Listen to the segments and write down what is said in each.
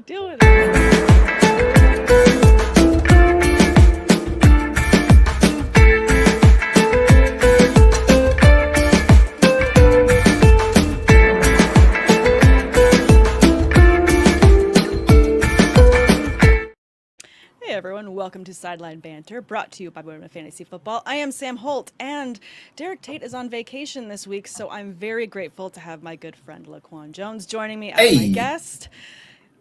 Deal with it. Hey everyone, welcome to Sideline Banter, brought to you by Women of Fantasy Football. I am Sam Holt, and Derek Tate is on vacation this week, so I'm very grateful to have my good friend Laquan Jones joining me as my guest.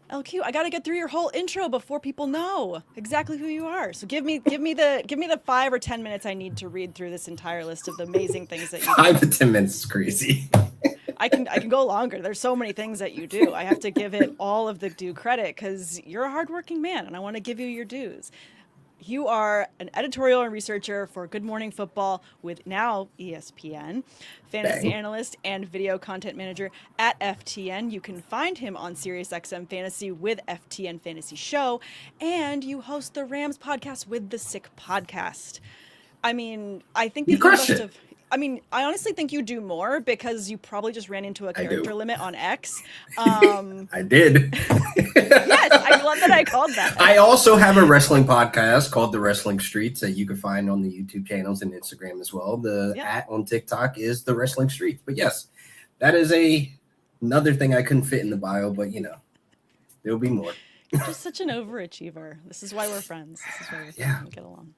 LQ, I gotta get through your whole intro before people know exactly who you are. So give me the 5 or 10 minutes I need to read through this entire list of the amazing things that you do. 5 to 10 minutes is crazy. I can go longer. There's so many things that you do. I have to give it all of the due credit because you're a hardworking man, and I want to give you your dues. You are an editorial and researcher for Good Morning Football with now ESPN, fantasy analyst and video content manager at FTN. You can find him on SiriusXM Fantasy with FTN Fantasy Show, and you host the Rams podcast with the Sick Podcast. I mean, I think you must have. I honestly think you do more because you probably just ran into a character limit on X. I did. Yes, I love that I called that. I also have a wrestling podcast called The Wrestling Streets that you can find on the YouTube channels and Instagram as well. The @ on TikTok is The Wrestling Streets. But yes, that is another thing I couldn't fit in the bio, but there'll be more. You're just such an overachiever. This is why we're friends. This is why we get along.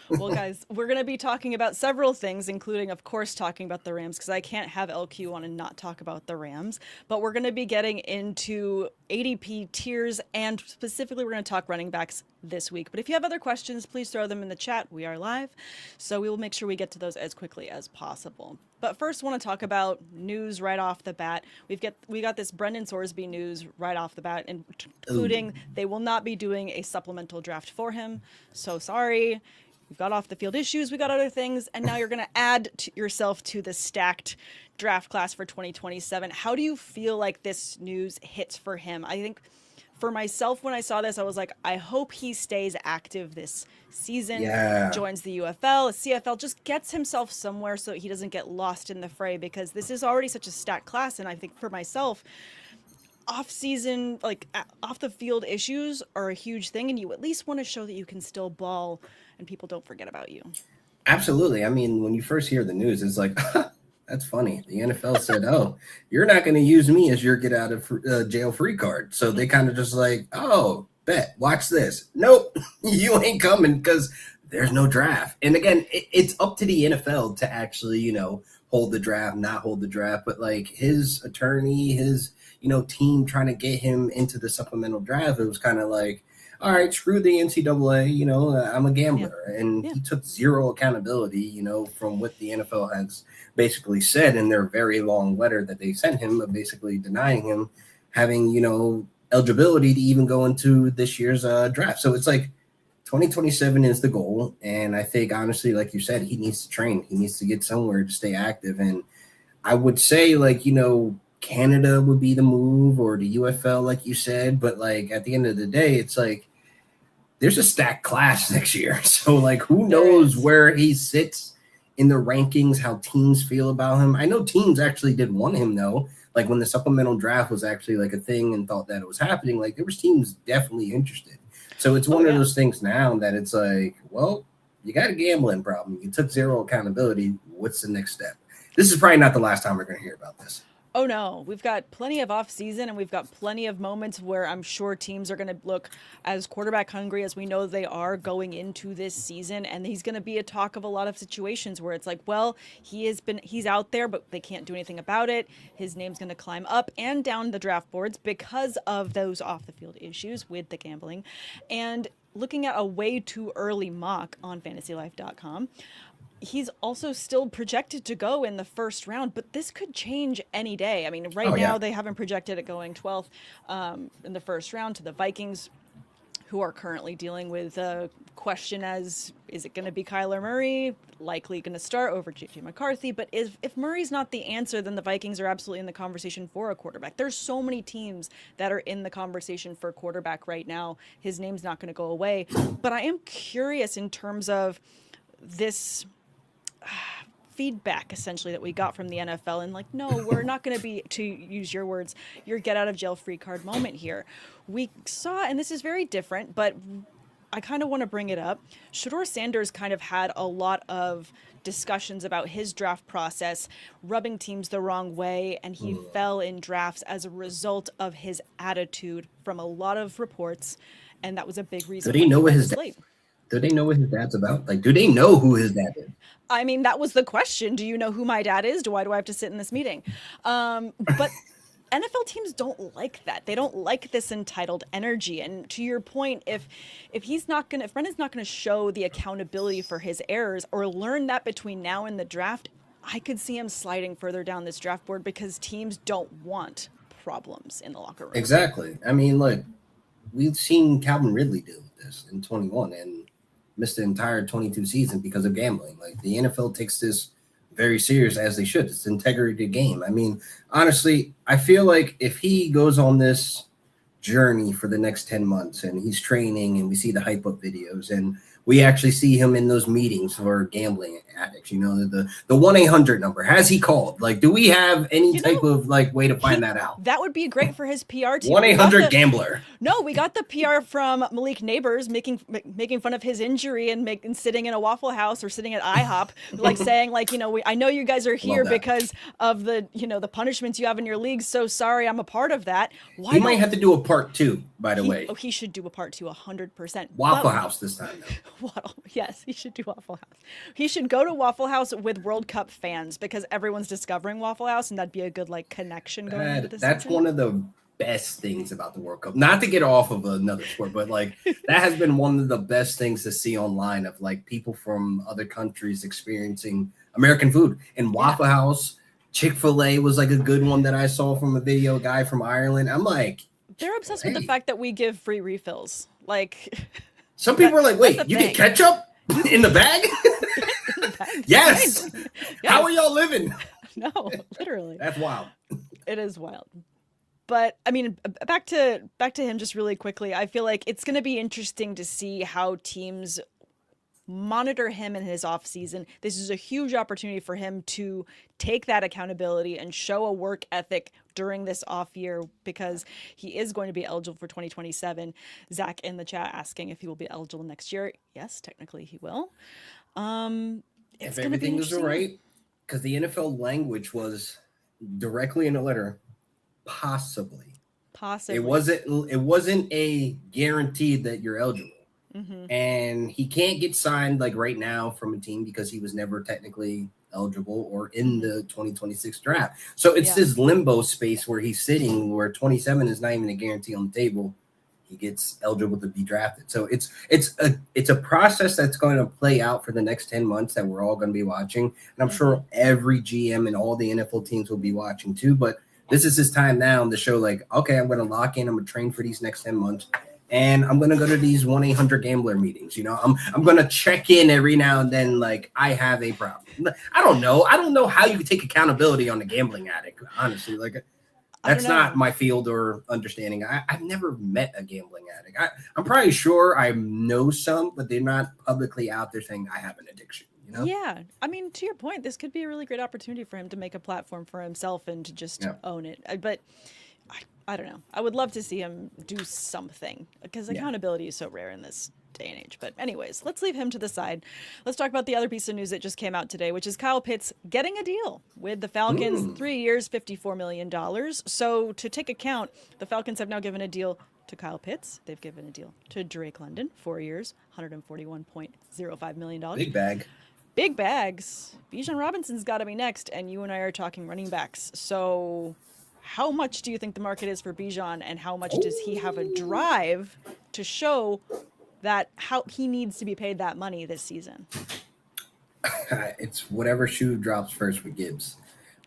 Well, guys, we're going to be talking about several things, including, of course, talking about the Rams, because I can't have LQ on and not talk about the Rams. But we're going to be getting into ADP tiers, and specifically, we're going to talk running backs this week. But if you have other questions, please throw them in the chat. We are live, so we will make sure we get to those as quickly as possible. But first, I want to talk about news right off the bat. We got this Brendan Sorsby news right off the bat, including they will not be doing a supplemental draft for him. So sorry. We've got off the field issues. We got other things. And now you're going to add yourself to the stacked draft class for 2027. How do you feel like this news hits for him? I think for myself, when I saw this, I was like, I hope he stays active this season, joins the UFL, CFL, just gets himself somewhere so he doesn't get lost in the fray, because this is already such a stacked class. And I think for myself, off-season, like off-the-field issues are a huge thing, and you at least want to show that you can still ball and people don't forget about you. Absolutely. I mean, when you first hear the news, it's like, that's funny. The NFL said, oh, you're not going to use me as your get out of jail free card. So they kind of just like, oh, bet, watch this. Nope, you ain't coming because there's no draft. And again, it's up to the NFL to actually, hold the draft, not hold the draft. But like his attorney, his, team trying to get him into the supplemental draft, it was kind of like, all right, screw the NCAA, I'm a gambler. And he took zero accountability, from what the NFL has basically said in their very long letter that they sent him, basically denying him having, eligibility to even go into this year's draft. So it's like 2027 is the goal. And I think, honestly, like you said, he needs to train. He needs to get somewhere to stay active. And I would say, like, Canada would be the move, or the UFL, like you said. But, like, at the end of the day, it's like, there's a stacked class next year. So, like, who knows where he sits in the rankings, how teams feel about him. I know teams actually did want him, though. Like, when the supplemental draft was actually, like, a thing and thought that it was happening, like, there was teams definitely interested. So it's one of those things now that it's like, well, you got a gambling problem. You took zero accountability. What's the next step? This is probably not the last time we're going to hear about this. Oh, no. We've got plenty of off-season, and we've got plenty of moments where I'm sure teams are going to look as quarterback hungry as we know they are going into this season. And he's going to be a talk of a lot of situations where it's like, well, he's out there, but they can't do anything about it. His name's going to climb up and down the draft boards because of those off-the-field issues with the gambling. And looking at a way too early mock on fantasylife.com, he's also still projected to go in the first round, but this could change any day. I mean, right now they haven't projected it going 12th in the first round to the Vikings, who are currently dealing with a question as, is it going to be Kyler Murray, likely going to start over J.J. McCarthy? But if Murray's not the answer, then the Vikings are absolutely in the conversation for a quarterback. There's so many teams that are in the conversation for quarterback right now. His name's not going to go away. But I am curious in terms of this feedback essentially that we got from the NFL, and like, no, we're not going to be, to use your words, your get out of jail free card moment here. We saw, and this is very different, but I kind of want to bring it up. Shedeur Sanders kind of had a lot of discussions about his draft process, rubbing teams the wrong way, and he fell in drafts as a result of his attitude from a lot of reports, and that was a big reason. Do they know what his dad's about? Like, do they know who his dad is? I mean, that was the question. Do you know who my dad is? Why do I have to sit in this meeting? But NFL teams don't like that. They don't like this entitled energy. And to your point, if Brendan's not gonna show the accountability for his errors or learn that between now and the draft, I could see him sliding further down this draft board because teams don't want problems in the locker room. Exactly. I mean, look, we've seen Calvin Ridley deal with this in 21 and missed the entire 22 season because of gambling. Like, the NFL takes this very serious, as they should. It's integrity of the game. I mean, honestly, I feel like if he goes on this journey for the next 10 months and he's training and we see the hype up videos and we actually see him in those meetings for gambling addicts, you know, the 1-800 number, has he called? Like, do we have any type of like way to find that out? That would be great for his PR team. 1-800 gambler. No, we got the PR from Malik Neighbors making fun of his injury and sitting in a Waffle House or sitting at IHOP, like saying like, you know, I know you guys are here because of the, you know, the punishments you have in your league. So sorry, I'm a part of that. He might have to do a part 2, by the way. Oh, he should do a part 2, 100%. Waffle House this time, though. Yes, he should do Waffle House. He should go to Waffle House with World Cup fans because everyone's discovering Waffle House, and that'd be a good like connection going into this. That's season. One of the best things about the World Cup. Not to get off of another sport, but like that has been one of the best things to see online of like people from other countries experiencing American food. And Waffle House, Chick-fil-A was like a good one that I saw from a video guy from Ireland. I'm like, they're obsessed with the fact that we give free refills. Like. Some people are like, wait, you get ketchup in the bag? Yes. How are y'all living? No, literally. That's wild. It is wild. But I mean, back to him just really quickly. I feel like it's going to be interesting to see how teams monitor him in his off season. This is a huge opportunity for him to take that accountability and show a work ethic during this off year because he is going to be eligible for 2027. Zach in the chat asking if he will be eligible next year. Yes, technically he will. If everything was all right, because the NFL language was directly in the letter, possibly. It wasn't a guarantee that you're eligible. Mm-hmm. And he can't get signed like right now from a team because he was never technically eligible or in the 2026 draft. So it's this limbo space where he's sitting where 27 is not even a guarantee on the table. He gets eligible to be drafted. So it's a process that's going to play out for the next 10 months that we're all going to be watching. And I'm sure every GM and all the NFL teams will be watching too. But this is his time now to show like, okay, I'm going to lock in. I'm going to train for these next 10 months. And I'm going to go to these 1-800 gambler meetings. You know, I'm going to check in every now and then. Like, I have a problem. I don't know how you take accountability on a gambling addict, honestly. Like, that's not my field or understanding. I've never met a gambling addict. I'm probably sure I know some, but they're not publicly out there saying I have an addiction. You know? Yeah. I mean, to your point, this could be a really great opportunity for him to make a platform for himself and to just own it. But I don't know. I would love to see him do something because accountability is so rare in this day and age. But anyways, let's leave him to the side. Let's talk about the other piece of news that just came out today, which is Kyle Pitts getting a deal with the Falcons. 3 years, $54 million. So to take account, the Falcons have now given a deal to Kyle Pitts. They've given a deal to Drake London, 4 years, $141.05 million. Big bag. Big bags. Bijan Robinson's got to be next, and you and I are talking running backs. So how much do you think the market is for Bijan, and how much does he have a drive to show that how he needs to be paid that money this season? It's whatever shoe drops first with Gibbs,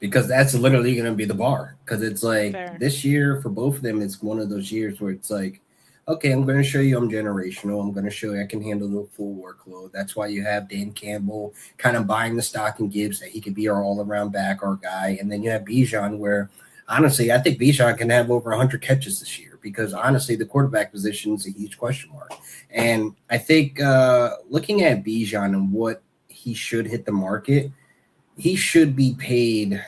because that's literally going to be the bar. Because it's like this year for both of them, it's one of those years where it's like, okay, I'm going to show you I'm generational. I'm going to show you I can handle the full workload. That's why you have Dan Campbell kind of buying the stock in Gibbs that he could be our all-around back, our guy. And then you have Bijan where, honestly, I think Bijan can have over 100 catches this year because, honestly, the quarterback position is a huge question mark. And I think looking at Bijan and what he should hit the market, he should be paid.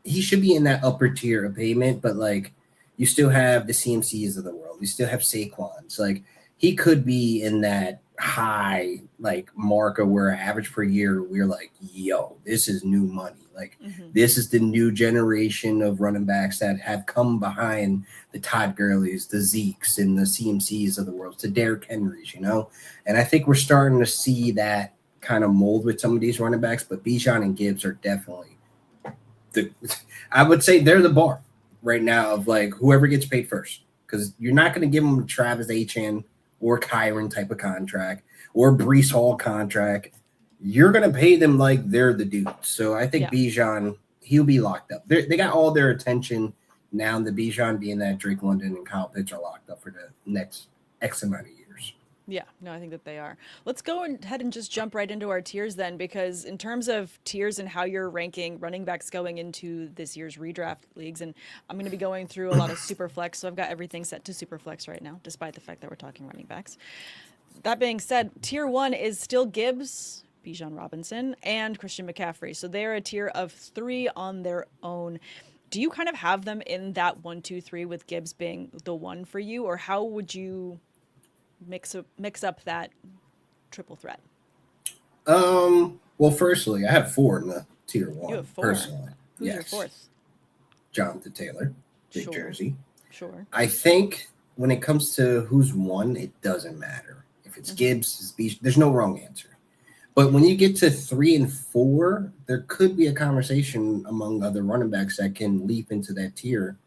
He should be in that upper tier of payment, but like you still have the CMCs of the world. You still have Saquon's. Like he could be in that high like marker where average per year we're like, yo, this is new money. Like this is the new generation of running backs that have come behind the Todd Gurley's, the Zekes, and the CMCs of the world, to Derrick Henry's, you know? And I think we're starting to see that kind of mold with some of these running backs, but Bijan and Gibbs are definitely I would say they're the bar right now of like whoever gets paid first, because you're not going to give them a Travis Etienne or Kyron type of contract or Breece Hall contract. You're going to pay them like they're the dude. So I think Bijan, he'll be locked up. They got all their attention now. The Bijan being that Drake London and Kyle Pitts are locked up for the next X amount of years. Yeah, no, I think that they are. Let's go ahead and just jump right into our tiers then, because in terms of tiers and how you're ranking running backs going into this year's redraft leagues, and I'm going to be going through a lot of super flex, so I've got everything set to super flex right now, despite the fact that we're talking running backs. That being said, tier 1 is still Gibbs, Bijan Robinson, and Christian McCaffrey. So they're a tier of 3 on their own. Do you kind of have them in that 1, 2, 3 with Gibbs being the one for you, or how would you mix up that triple threat? Well, firstly, I have 4 in the tier 1. You have 4. Personally. Who's your 4th? Jonathan Taylor, Big Jersey. Sure. I think when it comes to who's 1, it doesn't matter. If it's Gibbs, it's Bijan, there's no wrong answer. But when you get to 3 and 4, there could be a conversation among other running backs that can leap into that tier,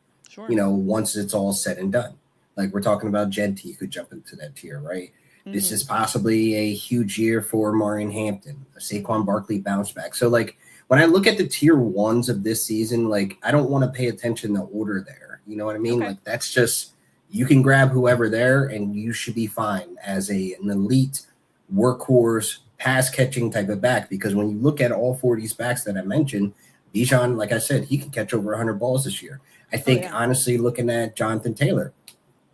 you know, once it's all said and done. Like we're talking about Genty who could jump into that tier, right? This is possibly a huge year for Marion Hampton, a Saquon Barkley bounce back. So like when I look at the tier 1s of this season, like I don't want to pay attention to order there. You know what I mean? Okay. Like that's just, you can grab whoever there and you should be fine as an elite workhorse pass catching type of back, because when you look at all 4 of these backs that I mentioned, Bijan, like I said, he can catch over 100 balls this year. I think honestly, looking at Jonathan Taylor,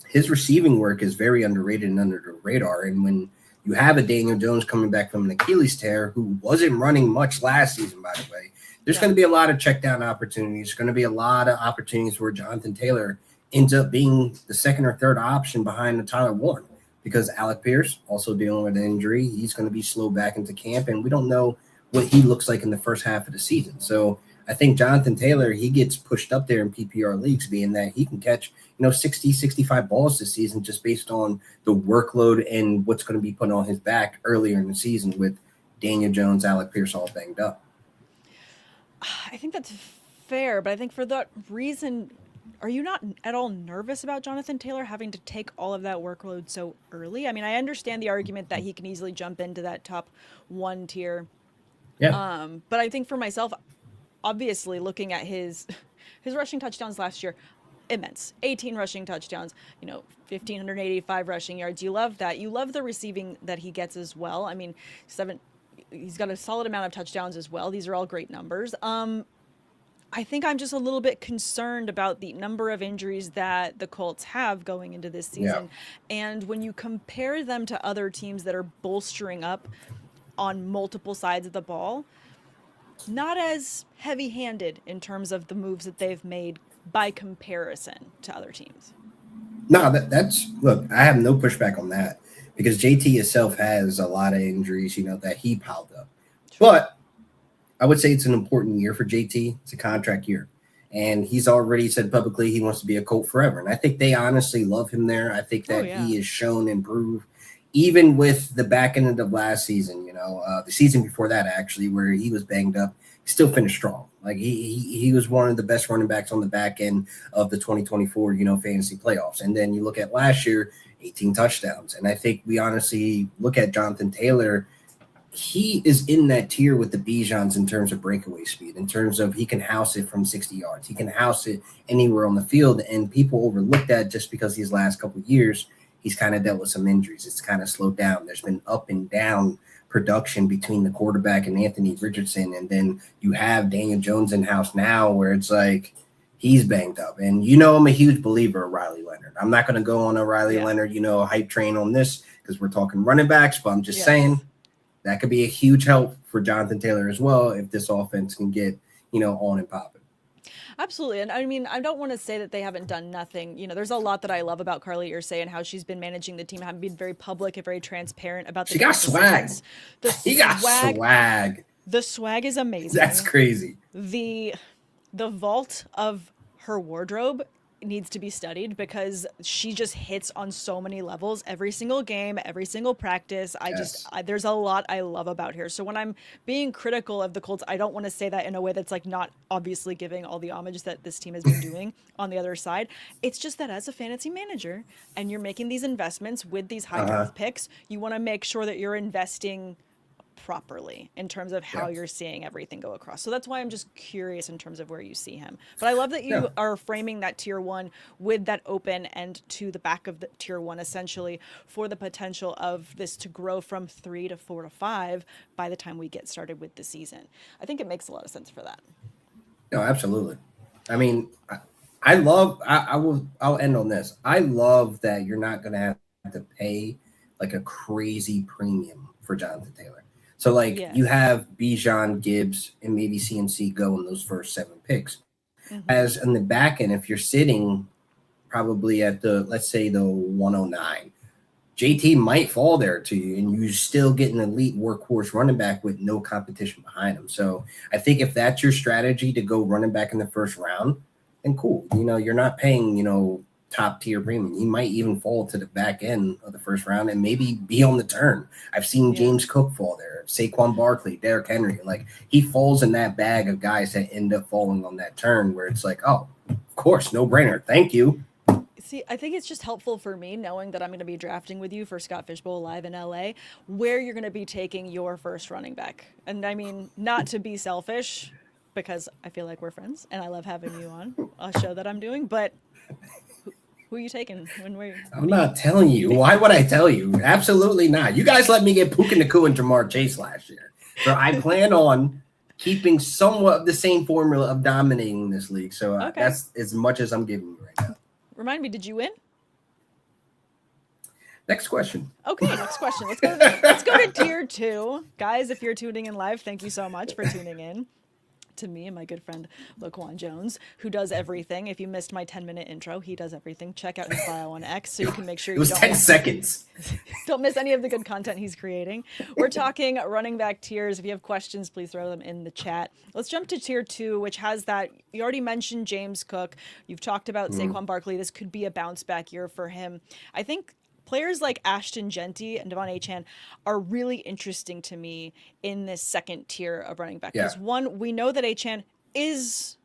his receiving work is very underrated and under the radar. And when you have a Daniel Jones coming back from an Achilles tear, who wasn't running much last season, by the way, there's going to be a lot of check down opportunities. There's going to be a lot of opportunities where Jonathan Taylor ends up being the second or third option behind the Tyler Warren, because Alec Pierce also dealing with an injury. He's going to be slow back into camp, and we don't know what he looks like in the first half of the season. So I think Jonathan Taylor, he gets pushed up there in PPR leagues, being that he can catch, 60, 65 balls this season just based on the workload and what's going to be put on his back earlier in the season with Daniel Jones, Alec Pierce all banged up. I think that's fair, but I think for that reason, are you not at all nervous about Jonathan Taylor having to take all of that workload so early? I mean, I understand the argument that he can easily jump into that top 1 tier. Yeah. But I think for myself, obviously looking at his rushing touchdowns last year, immense. 18 rushing touchdowns, 1,585 rushing yards. You love that. You love the receiving that he gets as well. I mean, he's got a solid amount of touchdowns as well. These are all great numbers. I think I'm just a little bit concerned about the number of injuries that the Colts have going into this season. Yeah. And when you compare them to other teams that are bolstering up on multiple sides of the ball, not as heavy-handed in terms of the moves that they've made by comparison to other teams. No, that's look, I have no pushback on that, because JT himself has a lot of injuries, that he piled up. Sure. But I would say it's an important year for JT. It's a contract year. And he's already said publicly he wants to be a Colt forever. And I think they honestly love him there. I think that he has shown improved, even with the back end of last season, the season before that, actually, where he was banged up, he still finished strong. Like he was one of the best running backs on the back end of the 2024, fantasy playoffs. And then you look at last year, 18 touchdowns. And I think we honestly look at Jonathan Taylor, he is in that tier with the Bijans in terms of breakaway speed, in terms of he can house it from 60 yards. He can house it anywhere on the field. And people overlook that just because these last couple of years, he's kind of dealt with some injuries. It's kind of slowed down. There's been up and down production between the quarterback and Anthony Richardson. And then you have Daniel Jones in-house now, where it's like he's banged up. And I'm a huge believer of Riley Leonard. I'm not going to go on a Riley Leonard, hype train on this because we're talking running backs, but I'm just saying that could be a huge help for Jonathan Taylor as well if this offense can get, on and popping. Absolutely. And I mean, I don't want to say that they haven't done nothing. There's a lot that I love about Carly Ursay and how she's been managing the team, having been very public and very transparent about the She got swag. He got swag. The swag is amazing. That's crazy. The vault of her wardrobe needs to be studied because she just hits on so many levels every single game, every single practice. There's a lot I love about her. So when I'm being critical of the Colts, I don't want to say that in a way that's like not obviously giving all the homage that this team has been doing on the other side. It's just that as a fantasy manager and you're making these investments with these high draft picks, you want to make sure that you're investing properly in terms of how you're seeing everything go across. So that's why I'm just curious in terms of where you see him. But I love that you are framing that tier 1 with that open end to the back of the tier 1 essentially for the potential of this to grow from 3 to 4 to 5 by the time we get started with the season. I think it makes a lot of sense for that. No, absolutely. I mean, I'll end on this. I love that you're not going to have to pay like a crazy premium for Jonathan Taylor. So, you have Bijan, Gibbs, and maybe CMC go in those first 7 picks. Mm-hmm. As in the back end, if you're sitting probably at let's say the 109, JT might fall there to you, and you still get an elite workhorse running back with no competition behind him. So, I think if that's your strategy to go running back in the first round, then cool. You're not paying, top tier premium. You might even fall to the back end of the first round and maybe be on the turn. I've seen James Cook fall there, Saquon Barkley, Derrick Henry. He falls in that bag of guys that end up falling on that turn where it's like, oh, of course, no brainer. Thank you. See, I think it's just helpful for me knowing that I'm going to be drafting with you for Scott Fishbowl Live in LA, where you're going to be taking your first running back. And I mean, not to be selfish, because I feel like we're friends and I love having you on a show that I'm doing, but who are you taking? I'm not telling you. Why would I tell you? Absolutely not. You guys let me get Puka Nacua and Jamar Chase last year. So I plan on keeping somewhat of the same formula of dominating this league. So that's as much as I'm giving you right now. Remind me, did you win? Next question. Okay, next question. Let's go to tier 2. Guys, if you're tuning in live, thank you so much for tuning in to me and my good friend Laquan Jones, who does everything. If you missed my 10-minute intro, he does everything. Check out his bio on X so you can make sure you 10 seconds. Don't miss any of the good content he's creating. We're talking running back tiers. If you have questions, please throw them in the chat. Let's jump to tier 2, which has that. You already mentioned James Cook. You've talked about Saquon Barkley. This could be a bounce back year for him. I think players like Ashton Genty and Devon Achane are really interesting to me in this second tier of running back. Because one, we know that Achane is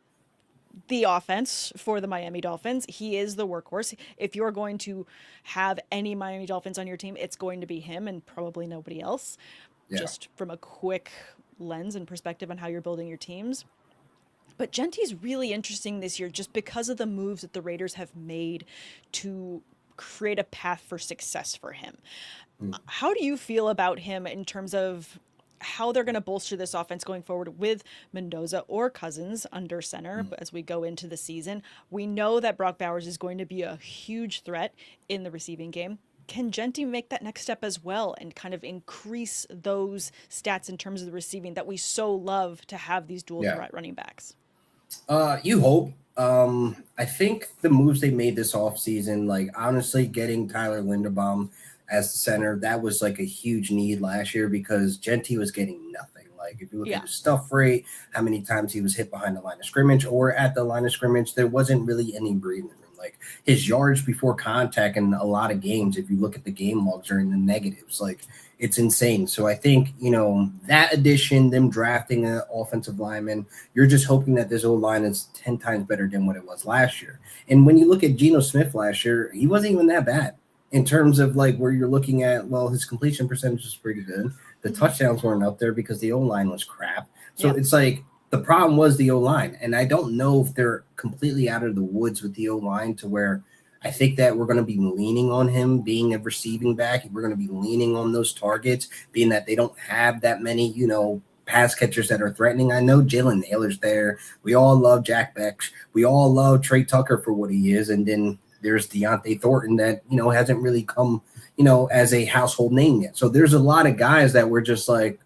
the offense for the Miami Dolphins. He is the workhorse. If you're going to have any Miami Dolphins on your team, it's going to be him and probably nobody else. Just from a quick lens and perspective on how you're building your teams. But Genty's really interesting this year just because of the moves that the Raiders have made to create a path for success for him. How do you feel about him in terms of how they're going to bolster this offense going forward with Mendoza or Cousins under center as we go into the season? We know that Brock Bowers is going to be a huge threat in the receiving game. Can Genty make that next step as well and kind of increase those stats in terms of the receiving that we so love to have these dual threat running backs? You hope. I think the moves they made this offseason, honestly, getting Tyler Linderbaum as the center, that was a huge need last year because Genty was getting nothing. If you look at his stuff rate, how many times he was hit behind the line of scrimmage or at the line of scrimmage, there wasn't really any breathing room. His yards before contact in a lot of games, if you look at the game logs, are in the negatives. It's insane. So I think, that addition, them drafting an offensive lineman, you're just hoping that this O-line is 10 times better than what it was last year. And when you look at Geno Smith last year, he wasn't even that bad in terms of where you're looking at, his completion percentage was pretty good. The touchdowns weren't up there because the O-line was crap. So it's the problem was the O-line. And I don't know if they're completely out of the woods with the O-line to where I think that we're going to be leaning on him being a receiving back. We're going to be leaning on those targets, being that they don't have that many, pass catchers that are threatening. I know Jalen Naylor's there. We all love Jack Beck. We all love Trey Tucker for what he is. And then there's Deontay Thornton that, hasn't really come, as a household name yet. So there's a lot of guys that were just like,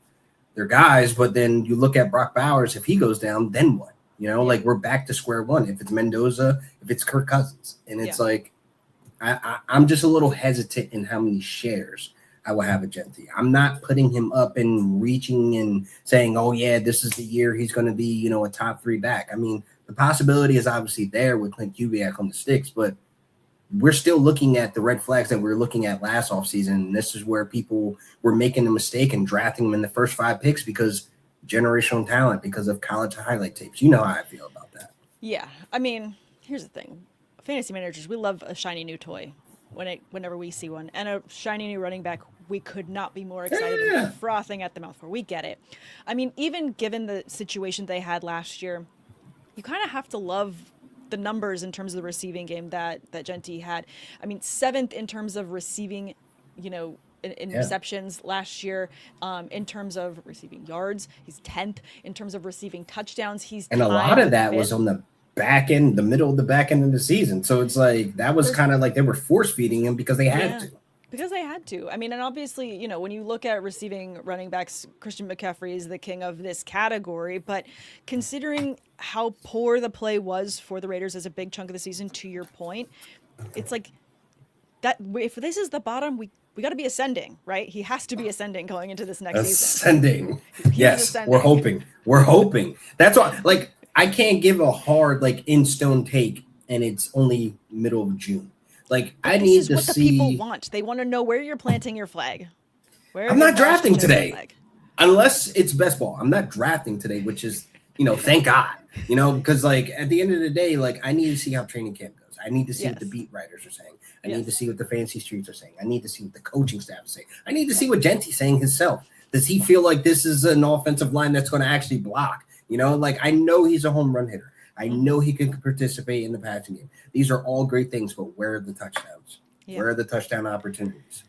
they're guys, but then you look at Brock Bowers, if he goes down, then what? Like we're back to square one. If it's Mendoza, if it's Kirk Cousins. And it's like, I'm just a little hesitant in how many shares I will have a Gentry. I'm not putting him up and reaching and saying, oh, yeah, this is the year he's going to be, a top 3 back. I mean, the possibility is obviously there with Clint Kubiak on the sticks, but we're still looking at the red flags that we were looking at last offseason. And this is where people were making a mistake and drafting him in the first 5 picks because generational talent, because of college highlight tapes. You know how I feel about that. Yeah. I mean, here's the thing. Fantasy managers, we love a shiny new toy whenever we see one. And a shiny new running back, we could not be more excited and frothing at the mouth for. We get it. I mean, even given the situation they had last year, you kind of have to love the numbers in terms of the receiving game that Gentry had. I mean, 7th in terms of receiving, in receptions last year. In terms of receiving yards, he's 10th. In terms of receiving touchdowns, and a lot of that was on the back end, the middle of the back end of the season. So it's like that was kind of like they were force feeding him because they had to. Because they had to. I mean, and obviously, when you look at receiving running backs, Christian McCaffrey is the king of this category. But considering how poor the play was for the Raiders as a big chunk of the season, to your point, it's like that. If this is the bottom, we got to be ascending, right? He has to be ascending going into this next season. Ascending. Yes, ascending. We're hoping. That's why, like, I can't give a hard, like, in stone take, and it's only middle of June. Like, I need to see. This is what the people want. They want to know where you're planting your flag. I'm not drafting today, unless it's best ball. I'm not drafting today, which is, thank God, because like at the end of the day, like I need to see how training camp goes. I need to see what the beat writers are saying. I need to see what the fantasy streets are saying. I need to see what the coaching staff is saying. I need to see what Gentry's saying himself. Does he feel like this is an offensive line that's going to actually block? Like I know he's a home run hitter. I know he can participate in the passing game. These are all great things, but where are the touchdowns? Yeah. Where are the touchdown opportunities?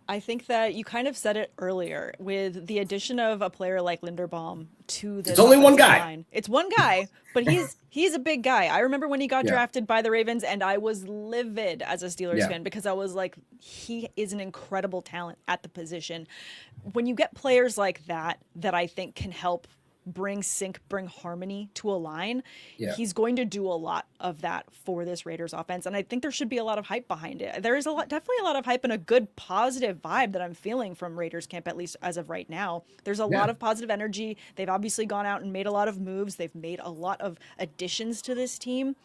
I think that you kind of said it earlier with the addition of a player like Linderbaum to this. It's only one guy. Line. It's one guy, but he's a big guy. I remember when he got drafted by the Ravens, and I was livid as a Steelers fan because I was like, he is an incredible talent at the position. When you get players like that I think can help bring harmony to a line, he's going to do a lot of that for this Raiders offense. And I think there should be a lot of hype behind it. There is definitely a lot of hype and a good positive vibe that I'm feeling from Raiders camp, at least as of right now. There's a lot of positive energy. They've obviously gone out and made a lot of moves. They've made a lot of additions to this team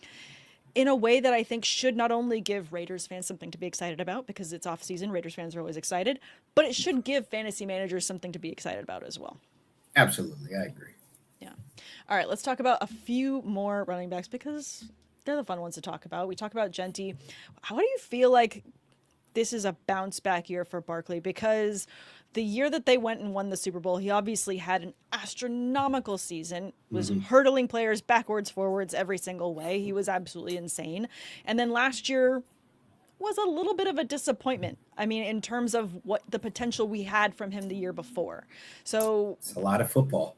in a way that I think should not only give Raiders fans something to be excited about because it's off season. Raiders fans are always excited, but it should give fantasy managers something to be excited about as well. Absolutely. I agree. Yeah. All right. Let's talk about a few more running backs because they're the fun ones to talk about. We talk about Gentry. How do you feel like this is a bounce back year for Barkley? Because the year that they went and won the Super Bowl, he obviously had an astronomical season, was hurdling players backwards, forwards, every single way. He was absolutely insane. And then last year was a little bit of a disappointment. I mean, in terms of what the potential we had from him the year before. So it's a lot of football.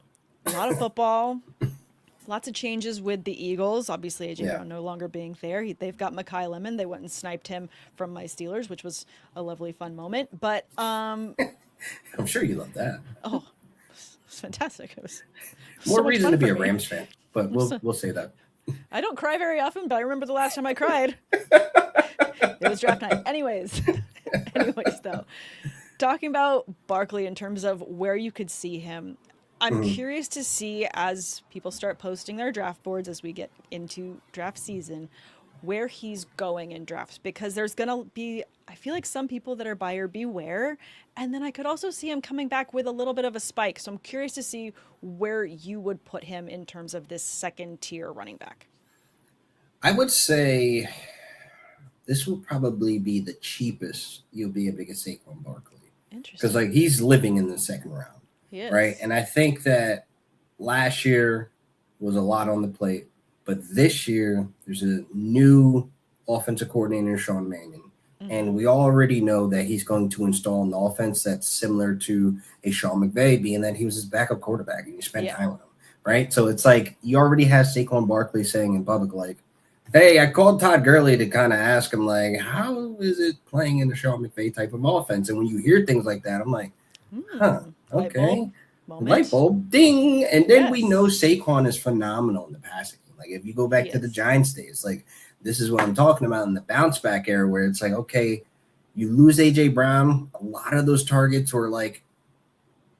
Lots of changes with the Eagles. Obviously, A.J. Brown no longer being there. They've got Mekhi Lemon. They went and sniped him from my Steelers, which was a lovely, fun moment. But I'm sure you love that. Oh, it was fantastic. It was more so reason to be a Rams fan, but we'll say that. I don't cry very often, but I remember the last time I cried. It was draft night. Anyways, though, talking about Barkley in terms of where you could see him, I'm curious to see as people start posting their draft boards as we get into draft season, where he's going in drafts, because there's going to be, I feel like some people that are buyer beware. And then I could also see him coming back with a little bit of a spike. So I'm curious to see where you would put him in terms of this second tier running back. I would say this will probably be the cheapest you'll be able to get Saquon Barkley. Interesting. Because like he's living in the second round. Yes. Right. And I think that last year was a lot on the plate, but this year there's a new offensive coordinator, Sean Mannion. And we already know that he's going to install an offense that's similar to a Sean McVay, being that he was his backup quarterback and you spent time with him. Right. So it's like you already have Saquon Barkley saying in public, like, Hey, I called Todd Gurley to kind of ask him, like, how is it playing in the Sean McVay type of offense? And when you hear things like that, I'm like, huh, Light bulb okay. moment. Light bulb, ding. And then we know Yes. Saquon is phenomenal in the passing game. Like, if you go back to the Giants days, like, this is what I'm talking about in the bounce back era where it's like, okay, you lose A.J. Brown. A lot of those targets were, like,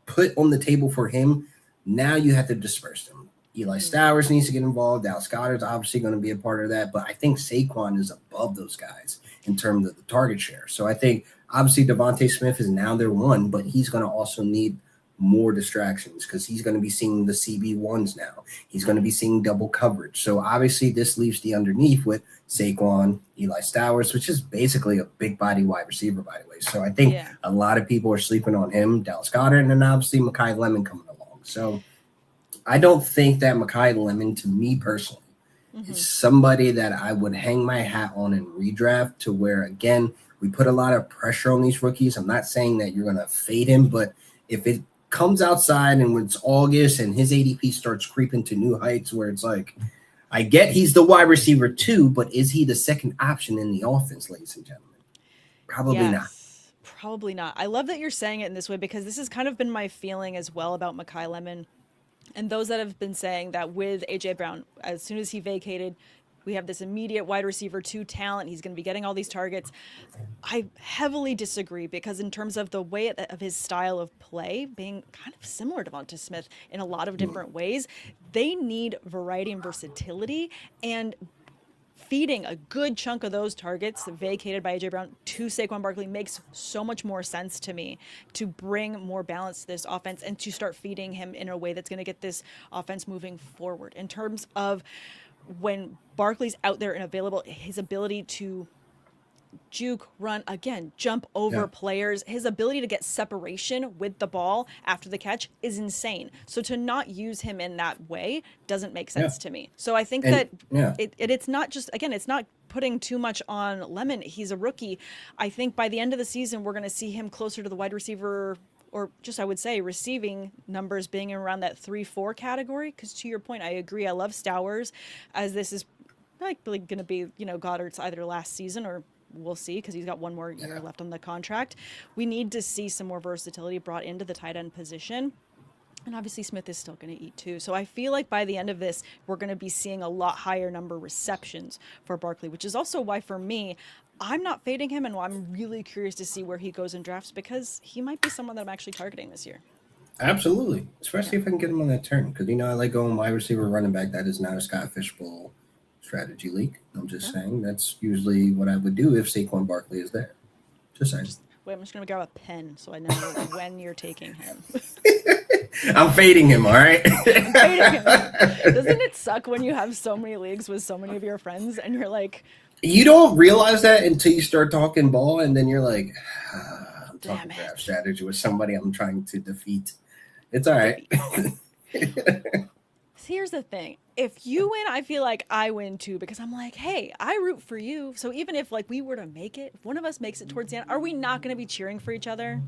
put on the table for him. Now you have to disperse them. Eli Stowers needs to get involved. Dallas Goedert's obviously going to be a part of that. But I think Saquon is above those guys in terms of the target share. So I think obviously Devontae Smith is now their one, but he's going to also need more distractions because he's going to be seeing the CB1s now. He's going to be seeing double coverage. So obviously this leaves the underneath with Saquon, Eli Stowers, which is basically a big body wide receiver, by the way. So I think a lot of people are sleeping on him, Dallas Goedert, and then obviously Mekhi Lemon coming along. So I don't think that Mekhi Lemon, to me personally, is somebody that I would hang my hat on in redraft to where, again, we put a lot of pressure on these rookies. I'm not saying that you're going to fade him, but if it comes outside and when it's August and his ADP starts creeping to new heights where it's like, I get he's the wide receiver too, but is he the second option in the offense, ladies and gentlemen? Probably not. Probably not. I love that you're saying it in this way because this has kind of been my feeling as well about Mekhi Lemon. And those that have been saying that with A.J. Brown, as soon as he vacated, we have this immediate wide receiver 2 talent. He's going to be getting all these targets. I heavily disagree because in terms of the way of his style of play being kind of similar to Devonta Smith in a lot of different ways, they need variety and versatility, and feeding a good chunk of those targets vacated by A.J. Brown to Saquon Barkley makes so much more sense to me to bring more balance to this offense and to start feeding him in a way that's going to get this offense moving forward. In terms of when Barkley's out there and available, his ability to juke, run, again, jump over players, his ability to get separation with the ball after the catch is insane. So to not use him in that way doesn't make sense to me. So I think it's not just, again, it's not putting too much on Lemon. He's a rookie. I think by the end of the season, we're going to see him closer to the wide receiver, or just, I would say, receiving numbers being around that 3-4 category. Because to your point, I agree. I love Stowers, as this is likely going to be, Goddard's either last season or we'll see because he's got one more year left on the contract. We need to see some more versatility brought into the tight end position. And obviously Smith is still going to eat too. So I feel like by the end of this, we're going to be seeing a lot higher number receptions for Barkley, which is also why for me, I'm not fading him, and I'm really curious to see where he goes in drafts because he might be someone that I'm actually targeting this year. Absolutely. Especially if I can get him on that turn. Because, I like going wide receiver, running back. That is not a Scott Fishbowl strategy league. I'm just saying that's usually what I would do if Saquon Barkley is there. Just saying. Wait, I'm just going to grab a pen so I know when you're taking him. I'm fading him, all right? I'm fading him. Doesn't it suck when you have so many leagues with so many of your friends and you're like... You don't realize that until you start talking ball, and then you're like, I'm talking draft strategy with somebody I'm trying to defeat. It's all right. Here's the thing. If you win, I feel like I win too because I'm like, hey, I root for you. So even if we were to make it, if one of us makes it towards the end, are we not going to be cheering for each other?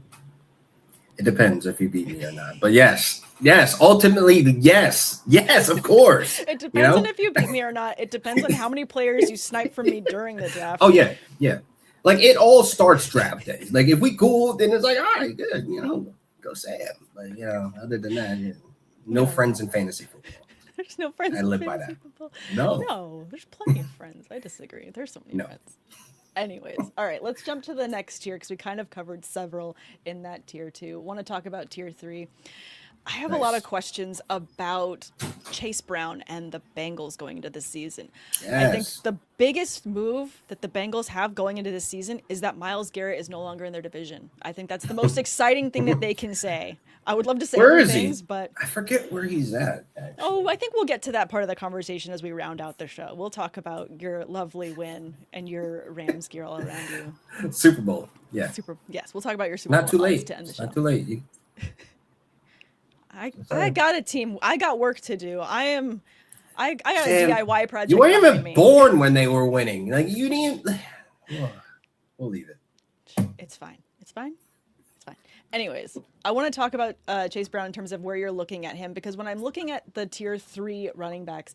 It depends if you beat me or not. But yes, ultimately, yes, of course. It depends on if you beat me or not. It depends on how many players you snipe from me during the draft. Oh, yeah. Like, it all starts draft day. Like, if we cool, then it's like, all right, good, go Sam. But, other than that, no friends in fantasy football. There's no friends. I live by that. Football. No, there's plenty of friends. I disagree. There's so many friends. Anyways, all right, let's jump to the next tier because we kind of covered several in that tier 2. Want to talk about tier 3. I have a lot of questions about Chase Brown and the Bengals going into this season. I think the biggest move that the Bengals have going into this season is that Myles Garrett is no longer in their division. I think that's the most exciting thing that they can say. I would love to say other things, but I forget where he's at. Actually. Oh, I think we'll get to that part of the conversation as we round out the show. We'll talk about your lovely win and your Rams gear all around you. Super Bowl, yeah. Yes, we'll talk about your Super Bowl. Not too late. To end the show. Not too late. I got a team. I got work to do. I got a DIY project. You weren't even born when they were winning. Like you didn't. We'll leave it. It's fine. fine. Anyways, I want to talk about Chase Brown in terms of where you're looking at him, because when I'm looking at the tier 3 running backs,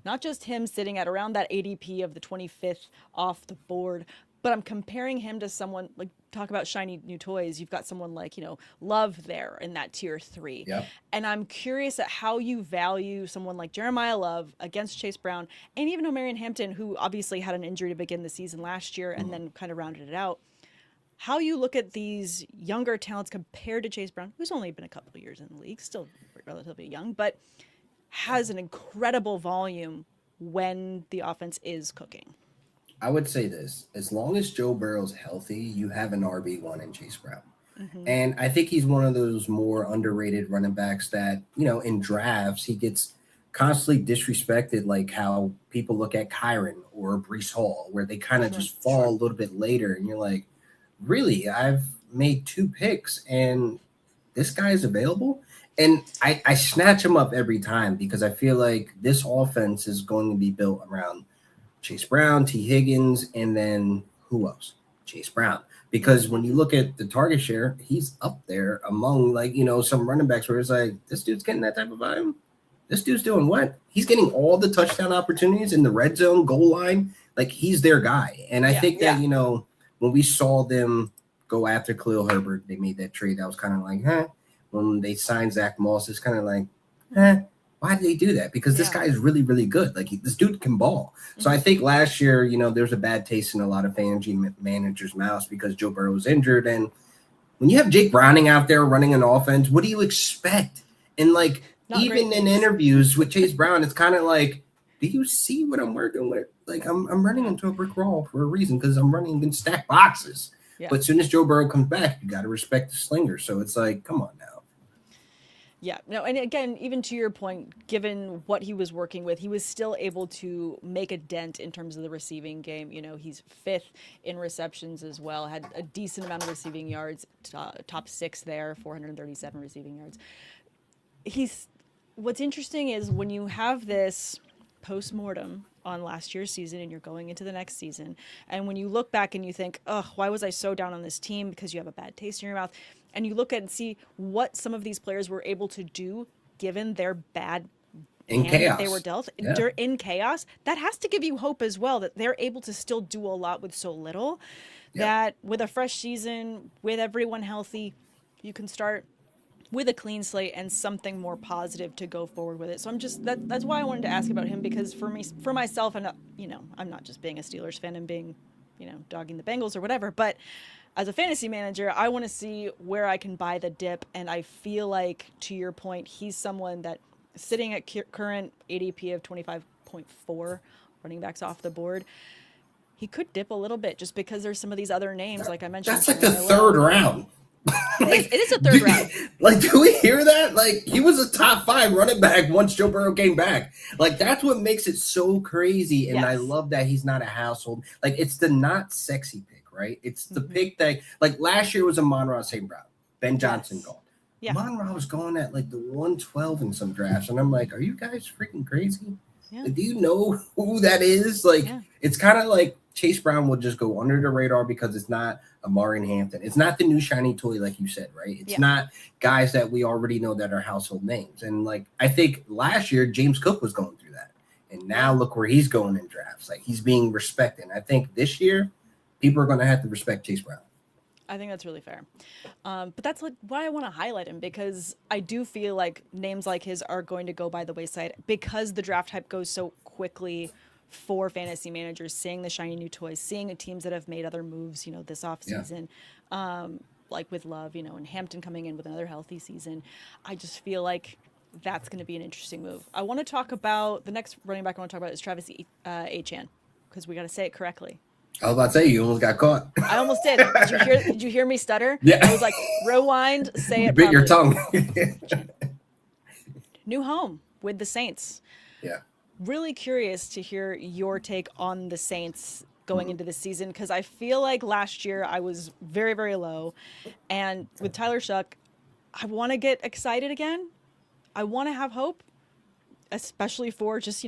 not just him sitting at around that ADP of the 25th off the board, but I'm comparing him to someone like, talk about shiny new toys. You've got someone like, Love there in that tier 3. Yep. And I'm curious at how you value someone like Jeremiah Love against Chase Brown, and even Omarion Hampton, who obviously had an injury to begin the season last year and then kind of rounded it out. How you look at these younger talents compared to Chase Brown, who's only been a couple of years in the league, still relatively young, but has an incredible volume when the offense is cooking. I would say this: as long as Joe Burrow's healthy, you have an RB1 in Chase Brown. And I think he's one of those more underrated running backs that, in drafts, he gets constantly disrespected, like how people look at Kyron or Breece Hall, where they kind of just fall a little bit later. And you're like, really? I've made 2 picks and this guy's available? And I snatch him up every time because I feel like this offense is going to be built around Chase Brown, T. Higgins, and then who else? Chase Brown. Because when you look at the target share, he's up there among some running backs where it's like, this dude's getting that type of volume. This dude's doing what? He's getting all the touchdown opportunities in the red zone, goal line. Like, he's their guy. And I think that, when we saw them go after Khalil Herbert, they made that trade. That was kind of like, When they signed Zach Moss, it's kind of like, why did they do that? Because this guy is really, really good. Like, this dude can ball. So I think last year, there's a bad taste in a lot of fantasy managers' mouths because Joe Burrow was injured. And when you have Jake Browning out there running an offense, what do you expect? And even in interviews with Chase Brown, it's kind of like, do you see what I'm working with? Like, I'm running into a brick wall for a reason because I'm running in stacked boxes. Yeah. But as soon as Joe Burrow comes back, you got to respect the slinger. So it's like, come on now. Yeah, no, and again, even to your point, given what he was working with, he was still able to make a dent in terms of the receiving game. He's 5th in receptions as well, had a decent amount of receiving yards, top 6 there, 437 receiving yards. What's interesting is when you have this post-mortem on last year's season and you're going into the next season, and when you look back and you think, why was I so down on this team? Because you have a bad taste in your mouth. And you look at and see what some of these players were able to do given their bad in chaos they were dealt in chaos. That has to give you hope as well, that they're able to still do a lot with so little. That with a fresh season, with everyone healthy, you can start with a clean slate and something more positive to go forward with it. So that's why I wanted to ask about him, because for myself, I'm not just being a Steelers fan and being, dogging the Bengals or whatever, but as a fantasy manager, I want to see where I can buy the dip. And I feel like, to your point, he's someone that sitting at current ADP of 25.4 running backs off the board, he could dip a little bit just because there's some of these other names, like I mentioned. That's like the third round. It is a third round. Do we hear that? Like, he was a top 5 running back once Joe Burrow came back. Like, that's what makes it so crazy. And I love that he's not a household. Like, it's the not sexy pick, right? It's the pick that, like, last year was Amon-Ra St. Brown. Ben Johnson gone. Yeah. Amon-Ra was going at, like, the 112 in some drafts. And I'm like, are you guys freaking crazy? Yeah. Like, do you know who that is? Like, it's kind of like Chase Brown will just go under the radar because it's not Omarion Hampton. It's not the new shiny toy, like you said, right? It's not guys that we already know that are household names. And, like, I think last year James Cook was going through that. And now look where he's going in drafts. Like, he's being respected. And I think this year people are going to have to respect Chase Brown. I think that's really fair. But that's why I want to highlight him, because I do feel like names like his are going to go by the wayside because the draft hype goes so quickly for fantasy managers, seeing the shiny new toys, seeing teams that have made other moves, this offseason, like with Love, and Hampton coming in with another healthy season. I just feel like that's going to be an interesting move. I want to talk about the next running back I want to talk about is Travis Etienne, because we got to say it correctly. I was about to say, you almost got caught. I almost did. Did you hear me stutter? Yeah. I was like, rewind, say it properly. Bit your tongue. New home with the Saints. Yeah. Really curious to hear your take on the Saints going into this season, because I feel like last year I was very, very low. And with Tyler Shuck, I want to get excited again. I want to have hope, especially for just,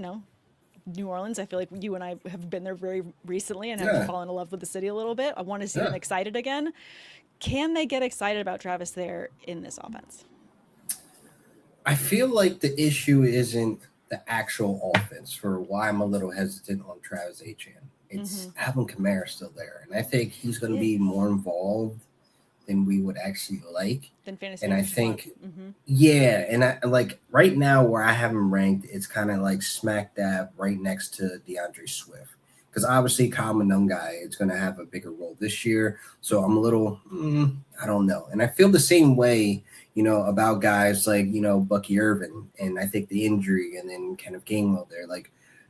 New Orleans. I feel like you and I have been there very recently and have fallen in love with the city a little bit. I want to see them excited again. Can they get excited about Travis there in this offense? I feel like the issue isn't the actual offense for why I'm a little hesitant on Travis Etienne. It's Alvin Kamara still there. And I think he's going to be more involved than we would actually like. Than fantasy. And I think, and I like right now where I have him ranked, it's kind of like smack dab right next to DeAndre Swift. Because obviously Kyle Monungai is going to have a bigger role this year. So I'm a little, I don't know. And I feel the same way, about guys like, Bucky Irvin. And I think the injury and then Kenneth Gainwell there. Like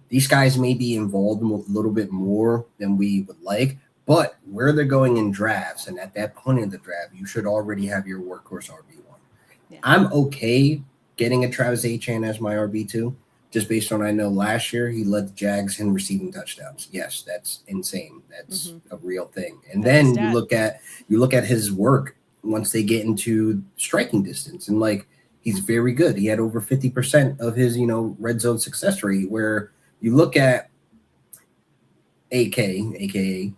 these guys may be involved a little bit more than we would like. But where they're going in drafts, and at that point in the draft, you should already have your workhorse RB1. Yeah. I'm okay getting a Travis Etienne as my RB2. Just based on I know last year he led the Jags in receiving touchdowns. Yes, that's insane. That's a real thing. And then you look at his work once they get into striking distance, and like he's very good. He had over 50% of his red zone success rate. Where you look at aka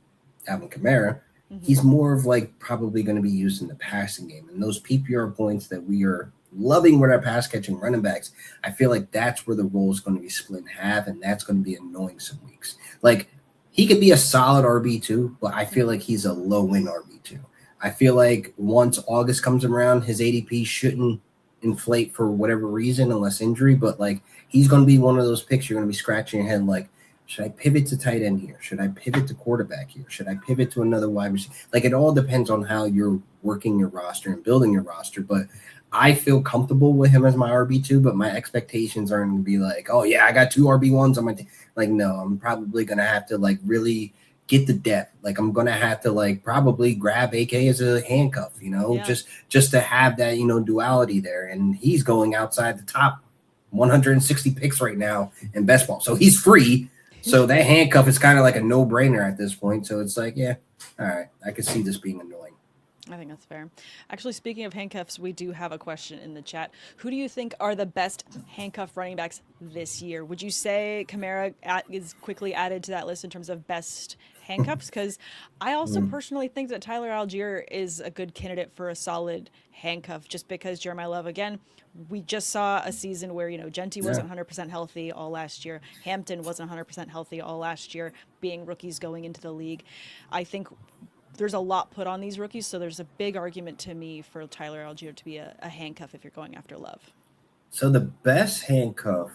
Alvin Kamara, he's more of like probably going to be used in the passing game, and those PPR points that we are loving with our pass catching running backs, I feel like that's where the role is going to be split in half, and that's going to be annoying some weeks. Like he could be a solid RB2, but I feel like he's a low end RB2. I feel like once August comes around, his ADP shouldn't inflate for whatever reason, unless injury, but like he's going to be one of those picks you're going to be scratching your head like, should I pivot to tight end here? Should I pivot to quarterback here? Should I pivot to another wide receiver? Like it all depends on how you're working your roster and building your roster, but I feel comfortable with him as my RB2, but my expectations aren't going to be like, oh, yeah, I got 2 RB1s on my team. Like, no, I'm probably going to have to, like, really get the depth. Like, I'm going to have to, like, probably grab AK as a handcuff, just to have that, duality there. And he's going outside the top 160 picks right now in best ball. So he's free. So that handcuff is kind of like a no-brainer at this point. So it's like, yeah, all right, I could see this being annoying. I think that's fair. Actually, speaking of handcuffs, we do have a question in the chat. Who do you think are the best handcuff running backs this year? Would you say Kamara is quickly added to that list in terms of best handcuffs? Because I also personally think that Tyler Algier is a good candidate for a solid handcuff, just because Jeremiah Love, again, we just saw a season where, Genty wasn't 100% healthy all last year. Hampton wasn't 100% healthy all last year, being rookies going into the league. I think there's a lot put on these rookies, so there's a big argument to me for Tyler Algier to be a handcuff if you're going after Love. So the best handcuff,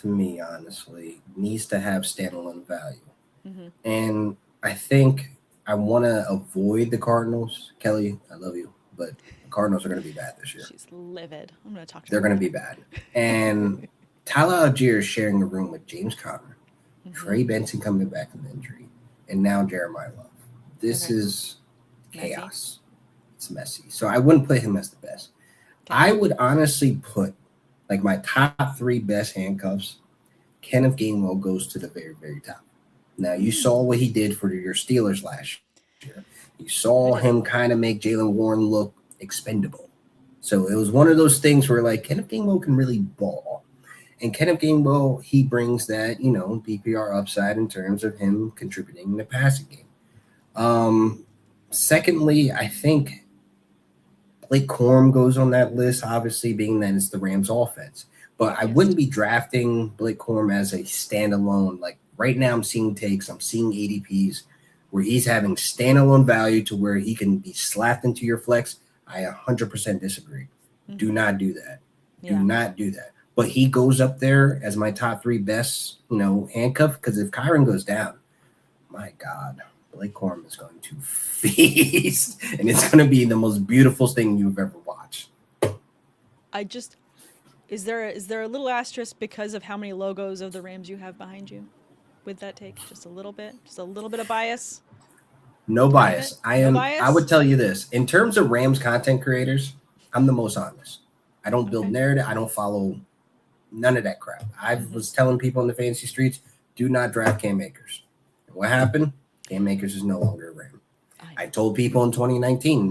to me, honestly, needs to have standalone value. And I think I want to avoid the Cardinals. Kelly, I love you, but the Cardinals are going to be bad this year. She's livid. I'm going to talk to They're going to be bad. And Tyler Algier is sharing a room with James Conner, Trey Benson coming back from injury, and now Jeremiah Love. This is chaos. Messy. It's messy. So I wouldn't put him as the best. Okay. I would honestly put like my top 3 best handcuffs. Kenneth Gainwell goes to the very, very top. Now you saw what he did for your Steelers last year. You saw him kind of make Jaylen Warren look expendable. So it was one of those things where like Kenneth Gainwell can really ball. And Kenneth Gainwell, he brings that, PPR upside in terms of him contributing in the passing game. Secondly, I think Blake Corum goes on that list, obviously being that it's the Rams offense, but I wouldn't be drafting Blake Corum as a standalone. Like right now I'm seeing takes, I'm seeing ADPs where he's having standalone value to where he can be slapped into your flex. I 100% disagree. Do not do that. Do not do that. But he goes up there as my top 3 best, handcuff, because if Kyron goes down, my God, Blake Corum is going to feast, and it's going to be the most beautiful thing you've ever watched. Is there a little asterisk because of how many logos of the Rams you have behind you with that take? Just a little bit of bias? No bias. I would tell you this. In terms of Rams content creators, I'm the most honest. I don't build narrative. I don't follow none of that crap. I was telling people in the fantasy streets, do not draft Cam Akers. And what happened? Cam Akers is no longer a Ram. I told people in 2020,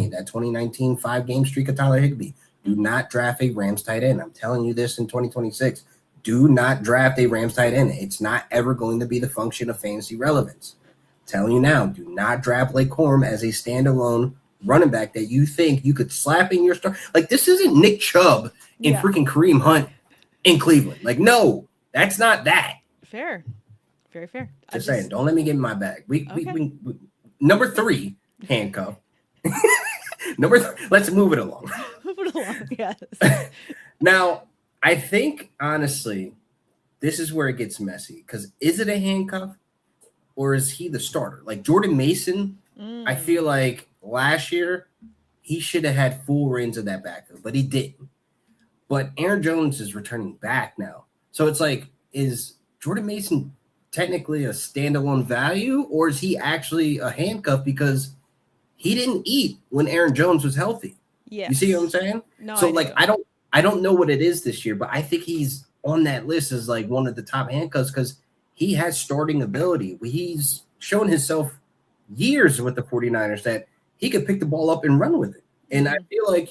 that 2019 5-game streak of Tyler Higbee. Do not draft a Rams tight end. I'm telling you this in 2026. do not draft a Rams tight end. It's not ever going to be the function of fantasy relevance. I'm telling you now, do not draft Blake Corum as a standalone running back that you think you could slap in your start. Like, this isn't Nick Chubb and freaking Kareem Hunt in Cleveland. Like, no, that's not that. Fair. Very fair. Just saying, don't let me get in my bag. We number 3, handcuff. Let's move it along. Move it along, yes. Now, I think, honestly, this is where it gets messy. Because is it a handcuff or is he the starter? Like, Jordan Mason, I feel like last year he should have had full reins of that backfield, but he didn't. But Aaron Jones is returning back now. So it's like, is Jordan Mason technically a standalone value, or is he actually a handcuff because he didn't eat when Aaron Jones was healthy? Yeah. You see what I'm saying? No. So I don't know what it is this year, but I think he's on that list as like one of the top handcuffs because he has starting ability. He's shown himself years with the 49ers that he could pick the ball up and run with it. And I feel like,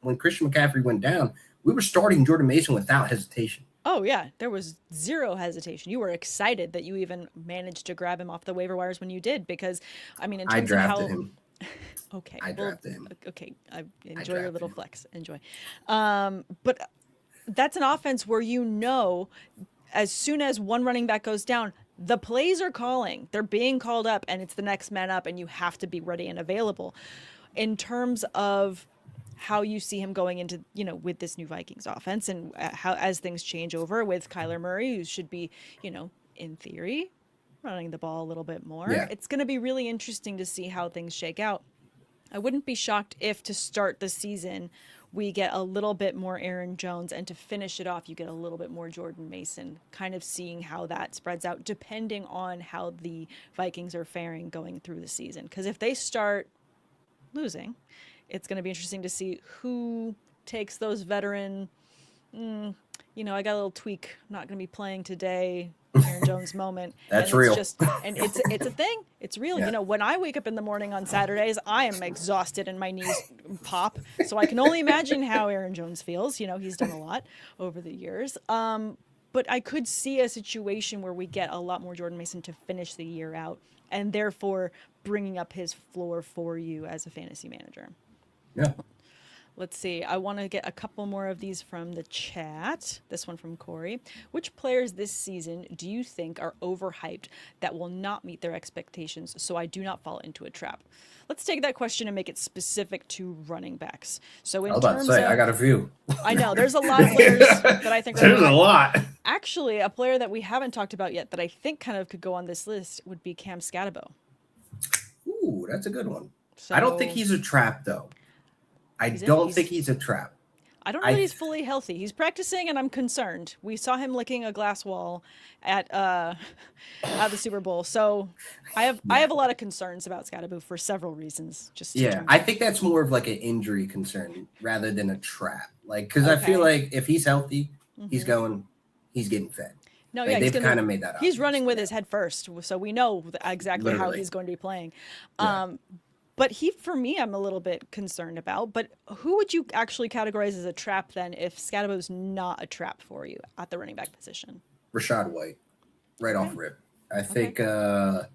when Christian McCaffrey went down, we were starting Jordan Mason without hesitation. Oh, yeah. There was zero hesitation. You were excited that you even managed to grab him off the waiver wires when you did because, I mean, in terms I drafted of how... him. Okay. I drafted him. Okay. Enjoy your little flex. Enjoy. But that's an offense where as soon as one running back goes down, the plays are calling. They're being called up, and it's the next man up, and you have to be ready and available. In terms of how you see him going into, with this new Vikings offense and how as things change over with Kyler Murray, who should be, in theory, running the ball a little bit more. Yeah. It's going to be really interesting to see how things shake out. I wouldn't be shocked if to start the season we get a little bit more Aaron Jones, and to finish it off you get a little bit more Jordan Mason, kind of seeing how that spreads out depending on how the Vikings are faring going through the season. Because if they start losing, it's going to be interesting to see who takes those veteran, I got a little tweak, I'm not going to be playing today, Aaron Jones moment. That's and real. And it's a thing. It's real. Yeah. When I wake up in the morning on Saturdays, I am exhausted and my knees pop. So I can only imagine how Aaron Jones feels. He's done a lot over the years. But I could see a situation where we get a lot more Jordan Mason to finish the year out, and therefore bringing up his floor for you as a fantasy manager. Yeah. Let's see. I want to get a couple more of these from the chat. This one from Corey. Which players this season do you think are overhyped that will not meet their expectations so I do not fall into a trap? Let's take that question and make it specific to running backs. So I was about to say, I got a few. I know. There's a lot of players that I think are There's a lot. Actually, a player that we haven't talked about yet that I think kind of could go on this list would be Cam Scatterbo. Ooh, that's a good one. So, I don't think he's a trap, though. I don't think he's a trap. I don't know that he's fully healthy. He's practicing, and I'm concerned. We saw him licking a glass wall at the Super Bowl, so I have a lot of concerns about Scatterbo for several reasons. I think that's more of like an injury concern rather than a trap. Like, because I feel like if he's healthy, he's getting fed. No, like, they've kind of made that. He's running with his head first, so we know exactly how he's going to be playing. Yeah. But for me, I'm a little bit concerned about. But who would you actually categorize as a trap then if Scatterbo's not a trap for you at the running back position? Rachaad White, right off rip. I think a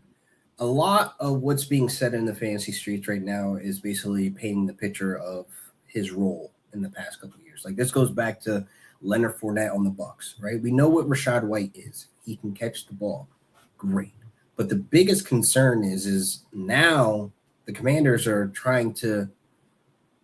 lot of what's being said in the fantasy streets right now is basically painting the picture of his role in the past couple of years. Like, this goes back to Leonard Fournette on the Bucs, right? We know what Rachaad White is. He can catch the ball. Great. But the biggest concern is now – the Commanders are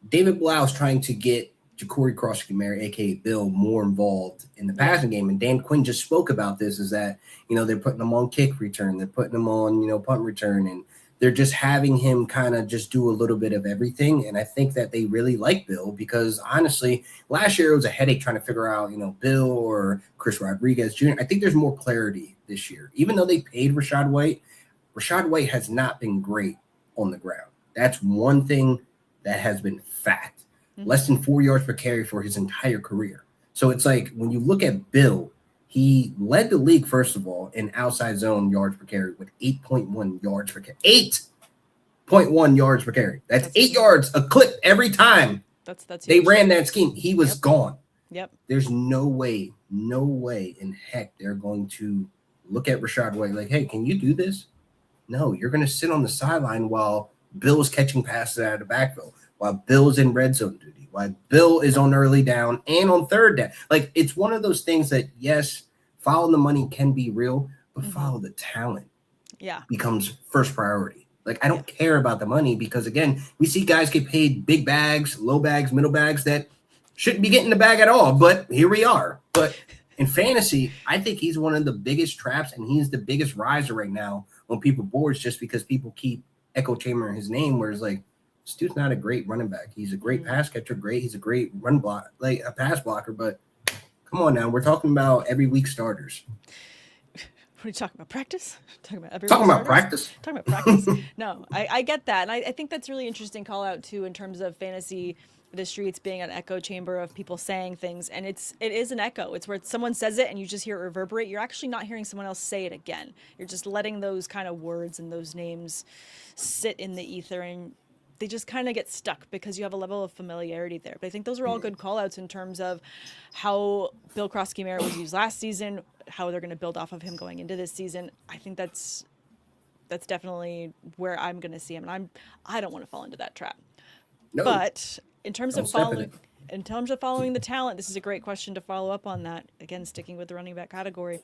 David Blau's trying to get Ja'Cory Cross-Camara, a.k.a. Bill, more involved in the passing game. And Dan Quinn just spoke about this, is that, they're putting him on kick return. They're putting him on, punt return. And they're just having him kind of just do a little bit of everything. And I think that they really like Bill because, honestly, last year it was a headache trying to figure out, Bill or Chris Rodriguez Jr. I think there's more clarity this year. Even though they paid Rachaad White has not been great on the ground. That's one thing that has been fact. Less than 4 yards per carry for his entire career. So it's like when you look at Bill, he led the league, first of all, in outside zone yards per carry with 8.1 yards per carry. 8.1 yards per carry. That's 8 yards a clip every time that's they ran that scheme. He was gone. Yep. There's no way in heck they're going to look at Rashad White like, hey, can you do this? No, you're going to sit on the sideline while Bill's catching passes out of the backfield, while Bill's in red zone duty, while Bill is on early down and on third down. Like, it's one of those things that, yes, following the money can be real, but follow the talent. Yeah. Becomes first priority. Like, I don't care about the money because, again, we see guys get paid big bags, low bags, middle bags that shouldn't be getting the bag at all, but here we are. But in fantasy, I think he's one of the biggest traps, and he's the biggest riser right now on people's boards just because people keep echo chambering his name, where it's like, this dude's not a great running back. He's a great pass catcher, he's a great run block, like a pass blocker, but come on now, we're talking about every week starters. What are you talking about? Practice? Talking about practice? Talking about practice. No, I get that. And I think that's really interesting call out too, in terms of fantasy, the streets being an echo chamber of people saying things. And it is an echo. It's where someone says it and you just hear it reverberate. You're actually not hearing someone else say it again. You're just letting those kind of words and those names sit in the ether, and they just kind of get stuck because you have a level of familiarity there. But I think those are all good call outs in terms of how Bill Krosky-Merritt was used last season, how they're going to build off of him going into this season. I think that's definitely where I'm going to see him, and I don't want to fall into that trap. No, but in terms of following the talent, this is a great question to follow up on that. Again, sticking with the running back category.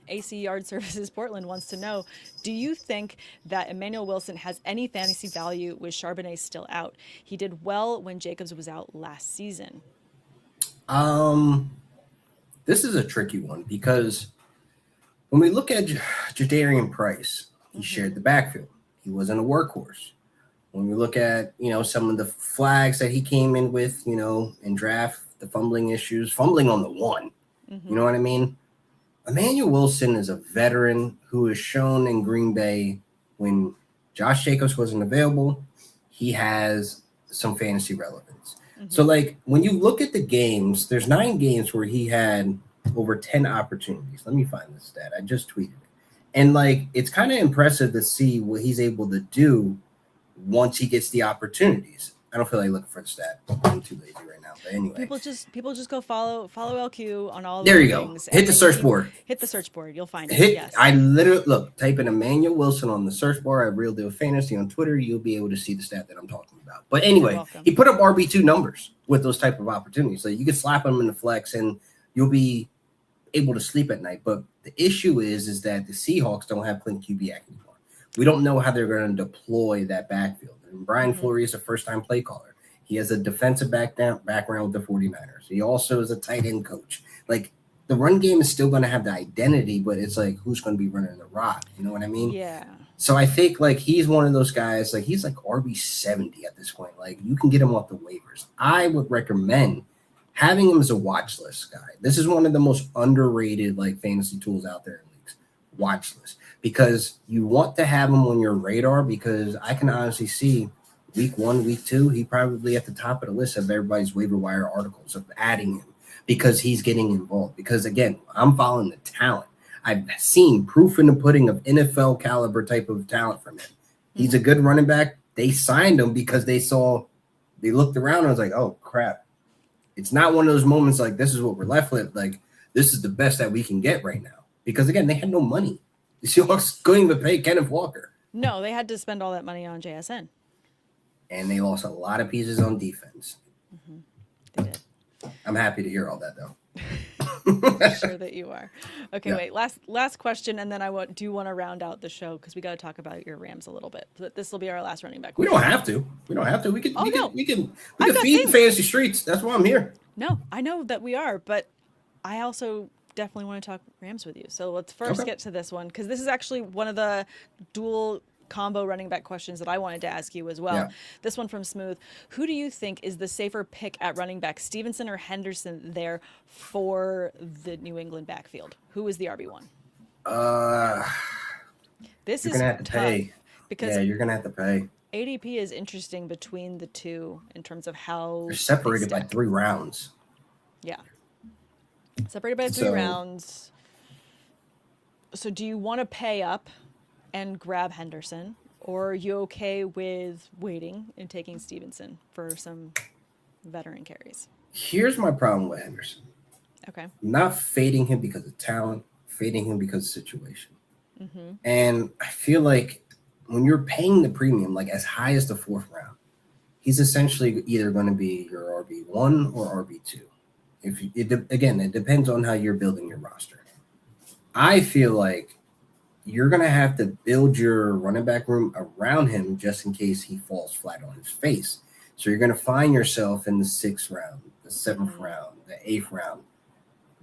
AC Yard Services Portland wants to know, do you think that Emmanuel Wilson has any fantasy value with Charbonnet still out? He did well when Jacobs was out last season. This is a tricky one because when we look at Jadarian Price, he shared the backfield. He wasn't a workhorse. When we look at, some of the flags that he came in with, in draft, the fumbling issues, fumbling on the one, you know what I mean? Emmanuel Wilson is a veteran who is shown in Green Bay when Josh Jacobs wasn't available. He has some fantasy relevance. So, when you look at the games, there's 9 games where he had over 10 opportunities. Let me find this stat. I just tweeted it. And, it's kind of impressive to see what he's able to do once he gets the opportunities. I don't feel like looking for the stat. I'm too lazy right now. But anyway, people just go follow LQ on all. There you go. Hit the search board. Hit the search board. You'll find it. Yes. I literally type in Emmanuel Wilson on the search bar at Real Deal Fantasy on Twitter. You'll be able to see the stat that I'm talking about. But anyway, he put up RB2 numbers with those type of opportunities. So you can slap him in the flex, and you'll be able to sleep at night. But the issue is that the Seahawks don't have Clint Kubiak anymore. We don't know how they're going to deploy that backfield. And Brian Fleury is a first-time play caller. He has a defensive background with the 49ers. He also is a tight end coach. The run game is still going to have the identity, but it's who's going to be running the rock? You know what I mean? Yeah. So I think he's one of those guys, he's RB70 at this point. You can get him off the waivers. I would recommend having him as a watch list guy. This is one of the most underrated fantasy tools out there in leagues. Watch list. Because you want to have him on your radar, because I can honestly see week 1, week 2, he probably at the top of the list of everybody's waiver wire articles of adding him because he's getting involved. Because again, I'm following the talent. I've seen proof in the pudding of NFL caliber type of talent from him. He's a good running back. They signed him because they looked around and was like, oh crap. It's not one of those moments this is what we're left with. This is the best that we can get right now. Because again, they had no money. The Seahawks couldn't even pay Kenneth Walker. No, they had to spend all that money on JSN. And they lost a lot of pieces on defense. They did. I'm happy to hear all that, though. I'm sure that you are. Okay, wait. Last question, and then I do want to round out the show because we got to talk about your Rams a little bit. But this will be our last running back question. We don't have to. We can feed the fantasy streets. That's why I'm here. No, I know that we are, but I also definitely want to talk Rams with you. So let's first get to this one, because this is actually one of the dual combo running back questions that I wanted to ask you as well. Yeah. This one from Smooth. Who do you think is the safer pick at running back, Stevenson or Henderson there for the New England backfield? Who is the RB1? This is gonna have to pay. Because you're going to have to pay. ADP is interesting between the two in terms of how they're separated by 3 rounds. Yeah. Separated by 3 rounds. So do you want to pay up and grab Henderson, or are you okay with waiting and taking Stevenson for some veteran carries? Here's my problem with Henderson. Okay. I'm not fading him because of talent, fading him because of situation. Mm-hmm. And I feel like when you're paying the premium, like as high as the 4th round, he's essentially either going to be your RB1 or RB2. Again, it depends on how you're building your roster. I feel like you're going to have to build your running back room around him just in case he falls flat on his face. So you're going to find yourself in the 6th round, the 7th round, the 8th round,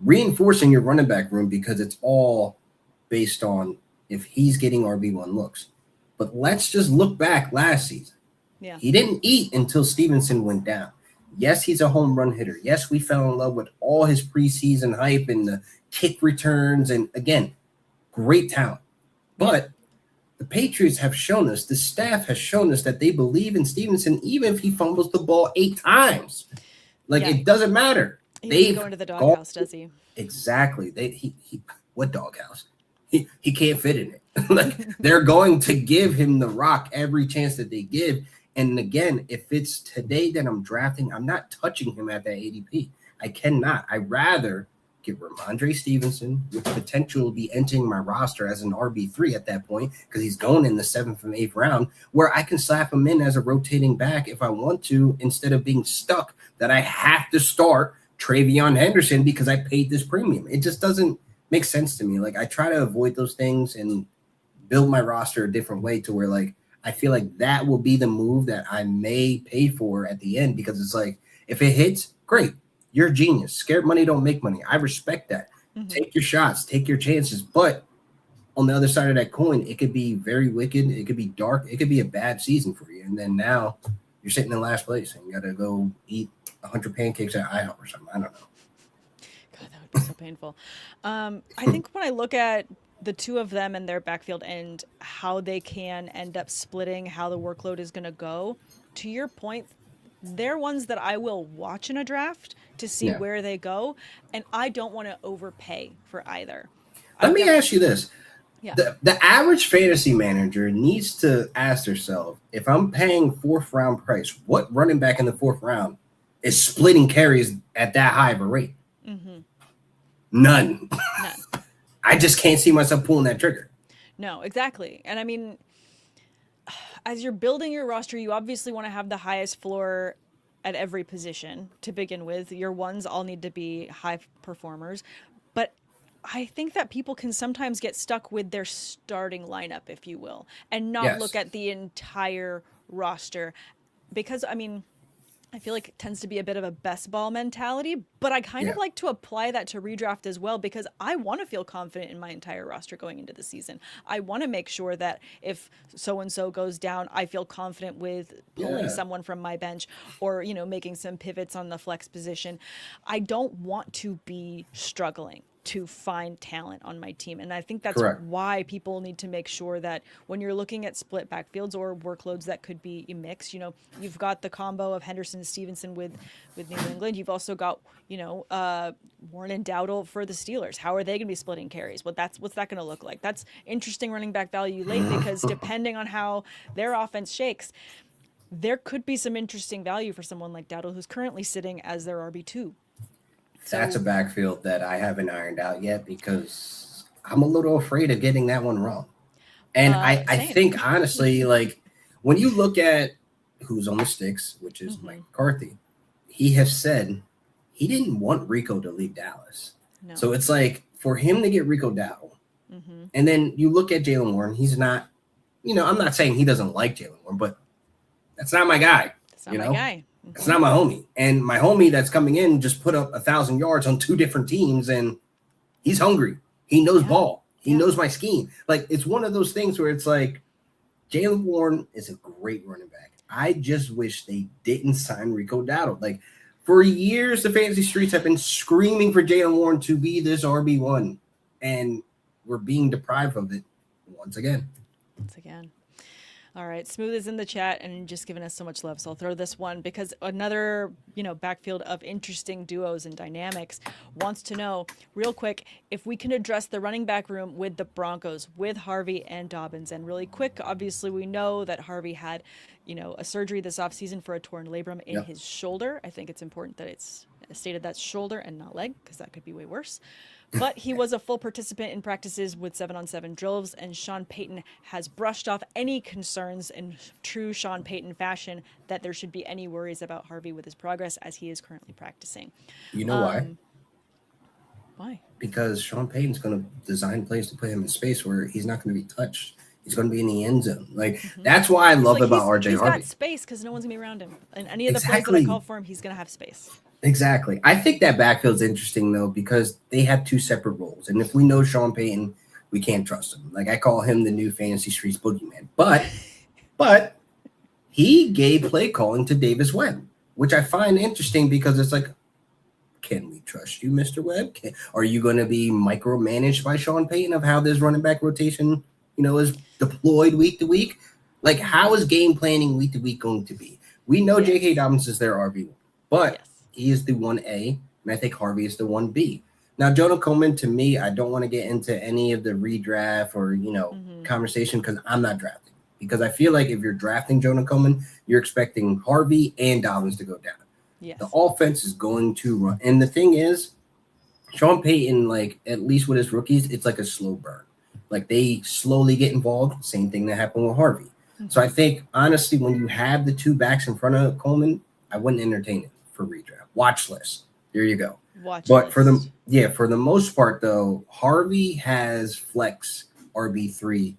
reinforcing your running back room because it's all based on if he's getting RB1 looks. But let's just look back last season. Yeah. He didn't eat until Stevenson went down. Yes, he's a home run hitter. Yes, we fell in love with all his preseason hype and the kick returns. And again, great talent. But the Patriots have shown us, the staff has shown us that they believe in Stevenson even if he fumbles the ball 8 times. It doesn't matter. He doesn't go into the doghouse, does he? Exactly. What doghouse? He can't fit in it. They're going to give him the rock every chance that they give. And again, if it's today that I'm drafting, I'm not touching him at that ADP. I cannot. I'd rather get Ramondre Stevenson, with potential to be entering my roster as an RB3 at that point, because he's going in the 7th and 8th round, where I can slap him in as a rotating back if I want to, instead of being stuck that I have to start Travion Henderson because I paid this premium. It just doesn't make sense to me. I try to avoid those things and build my roster a different way to where I feel like that will be the move that I may pay for at the end, because it's if it hits, great. You're a genius. Scared money don't make money. I respect that. Mm-hmm. Take your shots, take your chances. But on the other side of that coin, it could be very wicked. It could be dark. It could be a bad season for you. And then now you're sitting in last place and you got to go eat 100 pancakes at IHOP or something. I don't know. God, that would be so painful. I think when I look at the two of them and their backfield and how they can end up splitting, how the workload is going to go, to your point, they're ones that I will watch in a draft to see where they go. And I don't want to overpay for either. Let me ask you this. Yeah. The average fantasy manager needs to ask themselves, if I'm paying 4th round price, what running back in the 4th round is splitting carries at that high of a rate? Mm-hmm. None. I just can't see myself pulling that trigger. No, exactly. And I mean, as you're building your roster, you obviously want to have the highest floor at every position to begin with. Your ones all need to be high performers. But I think that people can sometimes get stuck with their starting lineup, if you will, and not look at the entire roster. Because, I mean, I feel like it tends to be a bit of a best ball mentality, but I kind of like to apply that to redraft as well, because I want to feel confident in my entire roster going into the season. I want to make sure that if so-and-so goes down, I feel confident with pulling someone from my bench or, making some pivots on the flex position. I don't want to be struggling to find talent on my team. And I think that's why people need to make sure that when you're looking at split backfields or workloads that could be a mix, you've got the combo of Henderson and Stevenson with New England. You've also got, Warren and Dowdle for the Steelers. How are they going to be splitting carries? What's that going to look like? That's interesting running back value late, because depending on how their offense shakes, there could be some interesting value for someone like Dowdle, who's currently sitting as their RB2. That's a backfield that I haven't ironed out yet, because I'm a little afraid of getting that one wrong. And I think, honestly, when you look at who's on the sticks, which is Mike McCarthy, he has said he didn't want Rico to leave Dallas. No. So it's for him to get Rico Dowdle. Mm-hmm. And then you look at Jaylen Warren, he's not, I'm not saying he doesn't like Jaylen Warren, but that's not my guy. That's not my guy. It's not my homie. And my homie that's coming in just put up 1,000 yards on 2 different teams, and he's hungry. He knows ball. He knows my scheme. It's one of those things where it's Jaylen Warren is a great running back. I just wish they didn't sign Rico Dowdle. For years, the fantasy streets have been screaming for Jaylen Warren to be this RB1, and we're being deprived of it once again. All right, Smooth is in the chat and just giving us so much love. So I'll throw this one, because another, backfield of interesting duos and dynamics wants to know real quick if we can address the running back room with the Broncos, with Harvey and Dobbins. And really quick, obviously, we know that Harvey had, a surgery this offseason for a torn labrum in his shoulder. I think it's important that it's stated that's shoulder and not leg, because that could be way worse. But he was a full participant in practices with 7-on-7 drills, and Sean Payton has brushed off any concerns in true Sean Payton fashion that there should be any worries about Harvey with his progress as he is currently practicing. You know why? Why? Because Sean Payton's going to design plays to put him in space where he's not going to be touched. He's going to be in the end zone. Like, that's why I love about RJ He's Harvey. got space because no one's going to be around him. And any of the plays that I call for him, he's going to have space. Exactly. I think that backfield's interesting, though, because they have two separate roles. And if we know Sean Payton, we can't trust him. Like, I call him the new Fantasy Streets boogeyman. But he gave play calling to Davis Webb, which I find interesting because it's like, can we trust you, Mr. Webb? Are you going to be micromanaged by Sean Payton of how this running back rotation, is deployed week to week? Like, how is game planning week to week going to be? We know J.K. Dobbins is their RB1, but he is the 1A, and I think Harvey is the 1B. Now, Jonah Coleman, to me, I don't want to get into any of the redraft or, conversation because I'm not drafting. Because I feel like if you're drafting Jonah Coleman, you're expecting Harvey and Dobbins to go down. Yes. The offense is going to run. And the thing is, Sean Payton, like, at least with his rookies, it's like a slow burn. Like, they slowly get involved. Same thing that happened with Harvey. Mm-hmm. So I think, honestly, when you have the two backs in front of Coleman, I wouldn't entertain it for redraft. Watch list. There you go. But for the most part, though, Harvey has flex RB3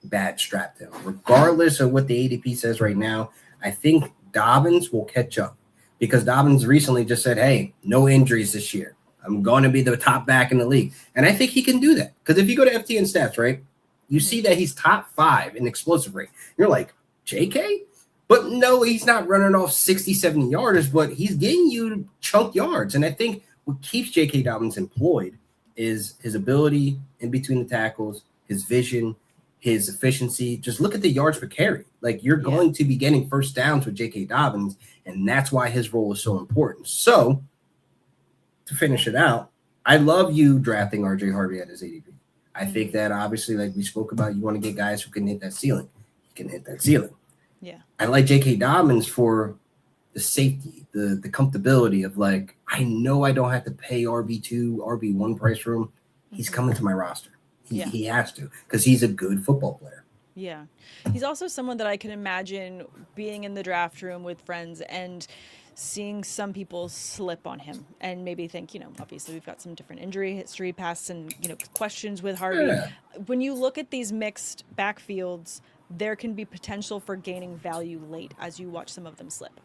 bad strapped to him. Regardless of what the ADP says right now, I think Dobbins will catch up. Because Dobbins recently just said, hey, no injuries this year. I'm going to be the top back in the league. And I think he can do that. Because if you go to FTN stats, right, you see that he's top 5 in explosive rate. You're like, JK? But no, he's not running off 60, 70 yarders, but he's getting you chunk yards. And I think what keeps J.K. Dobbins employed is his ability in between the tackles, his vision, his efficiency. Just look at the yards per carry. Like, you're going to be getting first downs with J.K. Dobbins, and that's why his role is so important. So, to finish it out, I love you drafting R.J. Harvey at his ADP. I think that, obviously, like we spoke about, you want to get guys who can hit that ceiling. He can hit that ceiling. Yeah. I like J.K. Dobbins for the safety, the comfortability of, like, I know I don't have to pay RB2, RB1 price for him. He's coming to my roster. He has to, because he's a good football player. Yeah. He's also someone that I can imagine being in the draft room with friends and seeing some people slip on him and maybe think, obviously we've got some different injury history past and, questions with Harvey. Yeah. When you look at these mixed backfields, there can be potential for gaining value late as you watch some of them slip.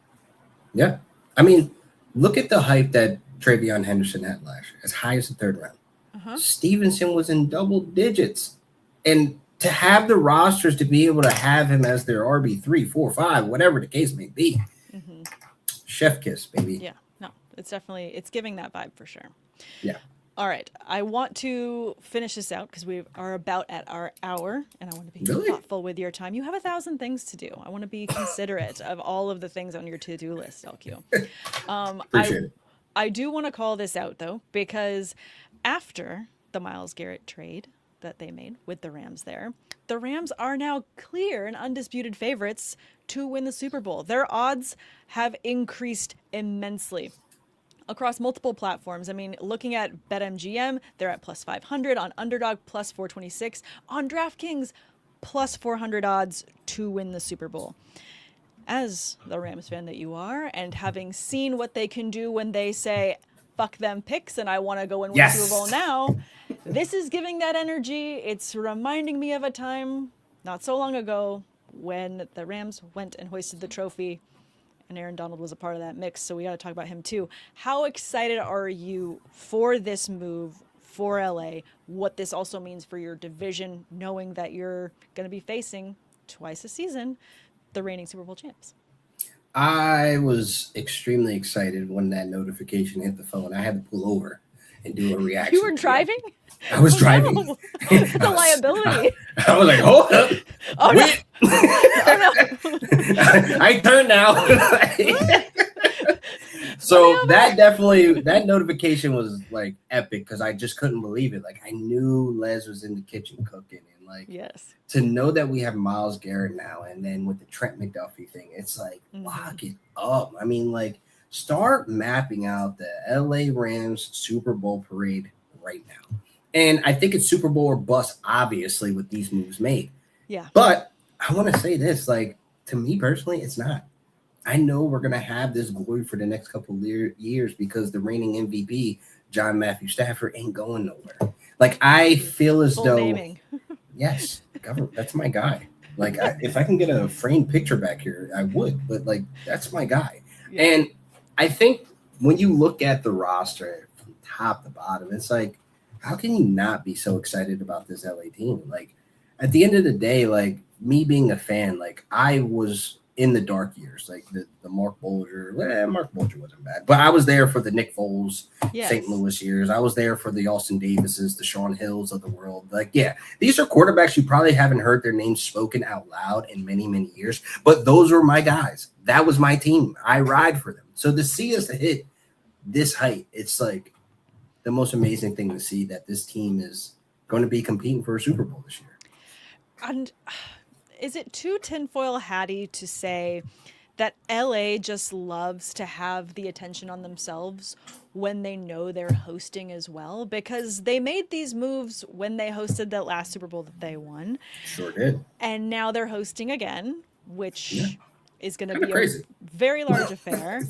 Yeah. I mean, look at the hype that Travion Henderson had last year, as high as the 3rd round. Stevenson was in double digits. And to have the rosters to be able to have him as their RB3, 4, 5, whatever the case may be. Chef kiss, baby. Yeah. No, it's giving that vibe for sure. Yeah. All right. I want to finish this out because we are about at our hour and I want to be thoughtful with your time. You have 1,000 things to do. I want to be considerate of all of the things on your to-do list, LQ. Appreciate it. I do want to call this out, though, because after the Myles Garrett trade that they made with the Rams there, the Rams are now clear and undisputed favorites to win the Super Bowl. Their odds have increased immensely across multiple platforms. I mean, looking at BetMGM, they're at plus 500, on Underdog plus 426, on DraftKings plus 400 odds to win the Super Bowl. As the Rams fan that you are, and having seen what they can do when they say, fuck them picks and I want to go and win the Super Bowl now, this is giving that energy. It's reminding me of a time not so long ago when the Rams went and hoisted the trophy and Aaron Donald was a part of that mix, so we got to talk about him too. How excited are you for this move for LA, what this also means for your division, knowing that you're going to be facing twice a season the reigning Super Bowl champs? I was extremely excited when that notification hit the phone. I had to pull over and do a reaction. You were driving? I was driving. No. The liability. I was like, hold up. Oh, no. Oh, no. I turned now. So that notification was like epic because I just couldn't believe it. Like, I knew Les was in the kitchen cooking, and like, to know that we have Myles Garrett now, and then with the Trent McDuffie thing, it's like, lock it up. I mean, like, start mapping out the LA Rams Super Bowl parade right now. And I think it's Super Bowl or bust, obviously, with these moves made. Yeah. But I want to say this, like, to me personally, it's not. I know we're going to have this glory for the next couple of years because the reigning MVP, John Matthew Stafford, ain't going nowhere. Like, I feel as though, naming. Yes, that's my guy. Like, if I can get a framed picture back here, I would. But, like, that's my guy. Yeah. And I think when you look at the roster from top to bottom, it's like, how can you not be so excited about this LA team? Like, at the end of the day, like, me being a fan, like, I was in the dark years, like the Mark Bulger. Mark Bulger wasn't bad, but I was there for the Nick Foles, St. Louis years. I was there for the Austin Davises, the Sean Hills of the world. Like, yeah, these are quarterbacks you probably haven't heard their names spoken out loud in many, many years, but those were my guys. That was my team. I ride for them. So to see us hit this height, it's like the most amazing thing to see that this team is going to be competing for a Super Bowl this year. And is it too tinfoil hatty to say that LA just loves to have the attention on themselves when they know they're hosting as well? Because they made these moves when they hosted that last Super Bowl that they won. Sure did. And now they're hosting again, which is going to be crazy. A very large affair.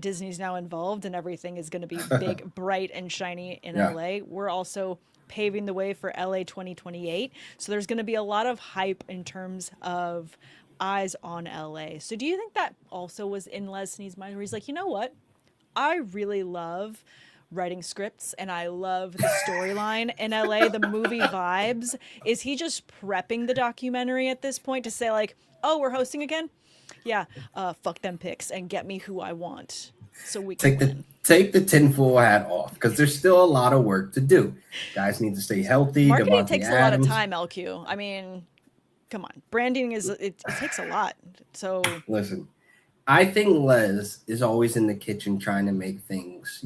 Disney's now involved and everything is going to be big, bright, and shiny in LA. We're also paving the way for LA 2028. So there's going to be a lot of hype in terms of eyes on LA. So do you think that also was in Lesnie's mind where he's like, you know what? I really love writing scripts and I love the storyline in LA, the movie vibes. Is he just prepping the documentary at this point to say like, oh, we're hosting again? Yeah, fuck them picks and get me who I want so we can take the tinfoil hat off because there's still a lot of work to do. Guys need to stay healthy. Marketing takes a lot of time, LQ. I mean, come on. Branding it takes a lot. So listen, I think Les is always in the kitchen trying to make things,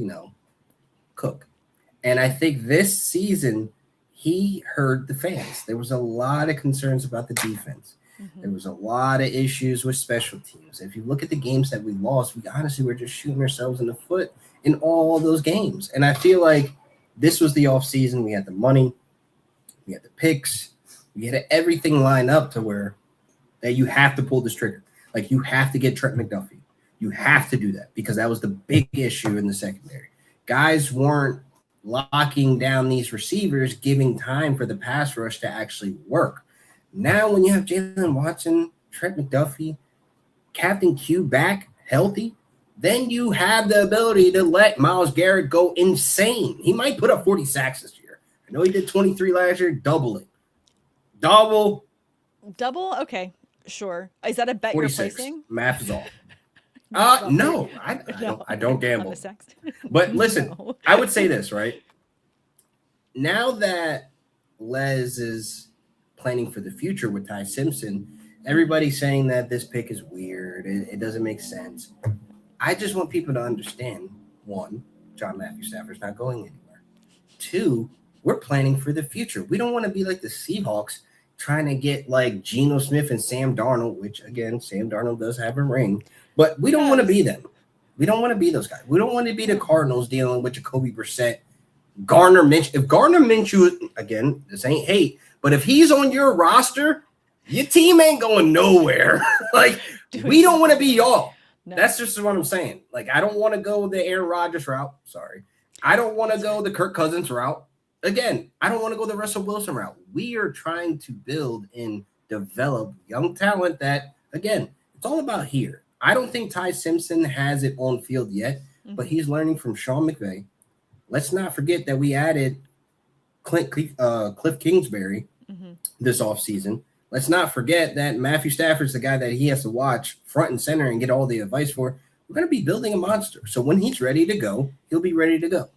cook. And I think this season he heard the fans. There was a lot of concerns about the defense. Mm-hmm. There was a lot of issues with special teams. If you look at the games that we lost, we honestly were just shooting ourselves in the foot in all those games. And I feel like this was the offseason. We had the money. We had the picks. We had everything lined up to where that you have to pull this trigger. Like, you have to get Trent McDuffie. You have to do that because that was the big issue in the secondary. Guys weren't locking down these receivers, giving time for the pass rush to actually work. Now, when you have Jalen Watson, Trent McDuffie, Captain Q back healthy, then you have the ability to let Myles Garrett go insane. He might put up 40 sacks this year. I know he did 23 last year. Double it. Double? Okay, sure. Is that a bet you're placing? Math is off. No, I don't gamble. But listen, no. I would say this, right? Now that Les is planning for the future with Ty Simpson, everybody's saying that this pick is weird. It doesn't make sense. I just want people to understand, one, John Matthew Stafford's not going anywhere. Two, we're planning for the future. We don't want to be like the Seahawks trying to get like Geno Smith and Sam Darnold, which, again, Sam Darnold does have a ring, but we don't want to be them. We don't want to be those guys. We don't want to be the Cardinals dealing with Jacoby Brissett, Gardner Minshew. If Gardner Minshew, again, this ain't hate, but if he's on your roster, your team ain't going nowhere. Like, we don't want to be y'all. No. That's just what I'm saying. Like, I don't want to go the Aaron Rodgers route. Sorry. I don't want to go the Kirk Cousins route. Again, I don't want to go the Russell Wilson route. We are trying to build and develop young talent that, again, it's all about here. I don't think Ty Simpson has it on field yet, but he's learning from Sean McVay. Let's not forget that we added Cliff Kingsbury this offseason. Let's not forget that Matthew Stafford's the guy that he has to watch front and center and get all the advice for. We're going to be building a monster. So when he's ready to go, he'll be ready to go.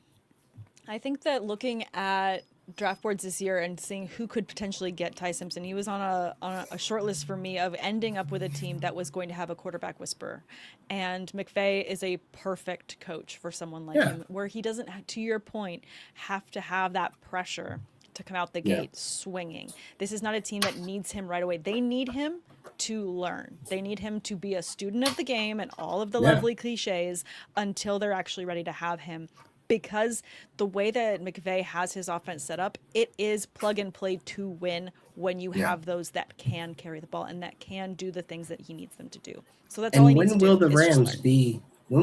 I think that looking at draft boards this year and seeing who could potentially get Ty Simpson, he was on a short list for me of ending up with a team that was going to have a quarterback whisperer. And McVay is a perfect coach for someone like him, where he doesn't, to your point, have to have that pressure to come out the gate swinging. This is not a team that needs him right away. They need him to learn. They need him to be a student of the game and all of the lovely cliches until they're actually ready to have him. Because the way that McVay has his offense set up, it is plug and play to win when you have those that can carry the ball and that can do the things that he needs them to do. So that's all he needs to do. When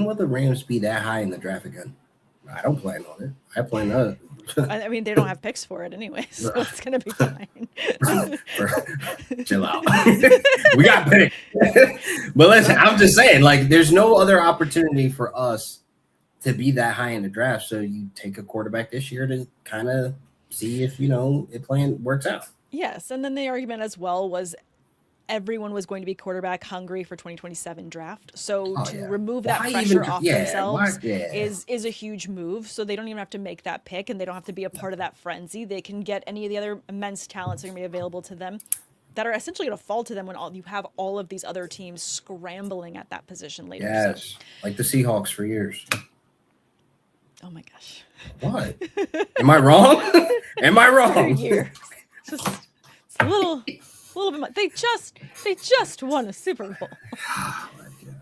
will the Rams be that high in the draft again? I don't plan on it. I plan on I mean, they don't have picks for it anyway, so it's going to be fine. Chill out. We got picks. But listen, I'm just saying, like, there's no other opportunity for us to be that high in the draft. So you take a quarterback this year to kind of see if, it plan works out. Yes. And then the argument as well was everyone was going to be quarterback hungry for 2027 draft. So remove that pressure off themselves is a huge move. So they don't even have to make that pick and they don't have to be a part of that frenzy. They can get any of the other immense talents that are going to be available to them that are essentially going to fall to them when you have all of these other teams scrambling at that position later. Yes. Like the Seahawks for years. Oh my gosh. What? Am I wrong? Am I wrong? Years. It's a little bit much. They just won a Super Bowl. Oh,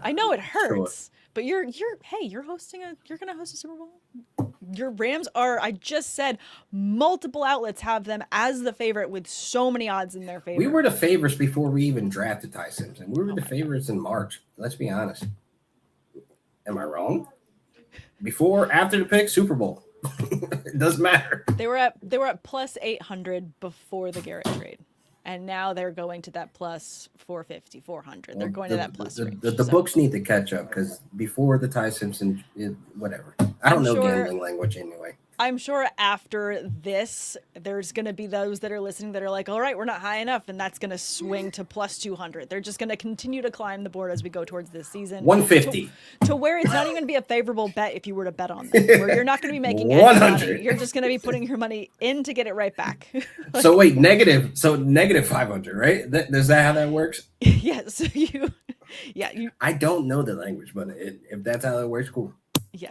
I know it hurts, but you're gonna host a Super Bowl. Your Rams are. I just said multiple outlets have them as the favorite with so many odds in their favor. We were the favorites before we even drafted Ty Simpson. We were the favorites in March. Let's be honest. Am I wrong? After the pick, Super Bowl. It doesn't matter. They were at plus 800 before the Garrett trade. And now they're going to that plus 450, 400. They're going to that plus range. The books need to catch up because before the Ty Simpson, whatever. I don't know gambling language anyway. I'm sure after this, there's going to be those that are listening that are like, all right, we're not high enough. And that's going to swing to plus 200. They're just going to continue to climb the board as we go towards this season. 150. To where it's not even going to be a favorable bet if you were to bet on them. Where you're not going to be making any money. You're just going to be putting your money in to get it right back. So wait, negative 500, right? Is that how that works? Yes. I don't know the language, but if that's how it works, cool. Yeah.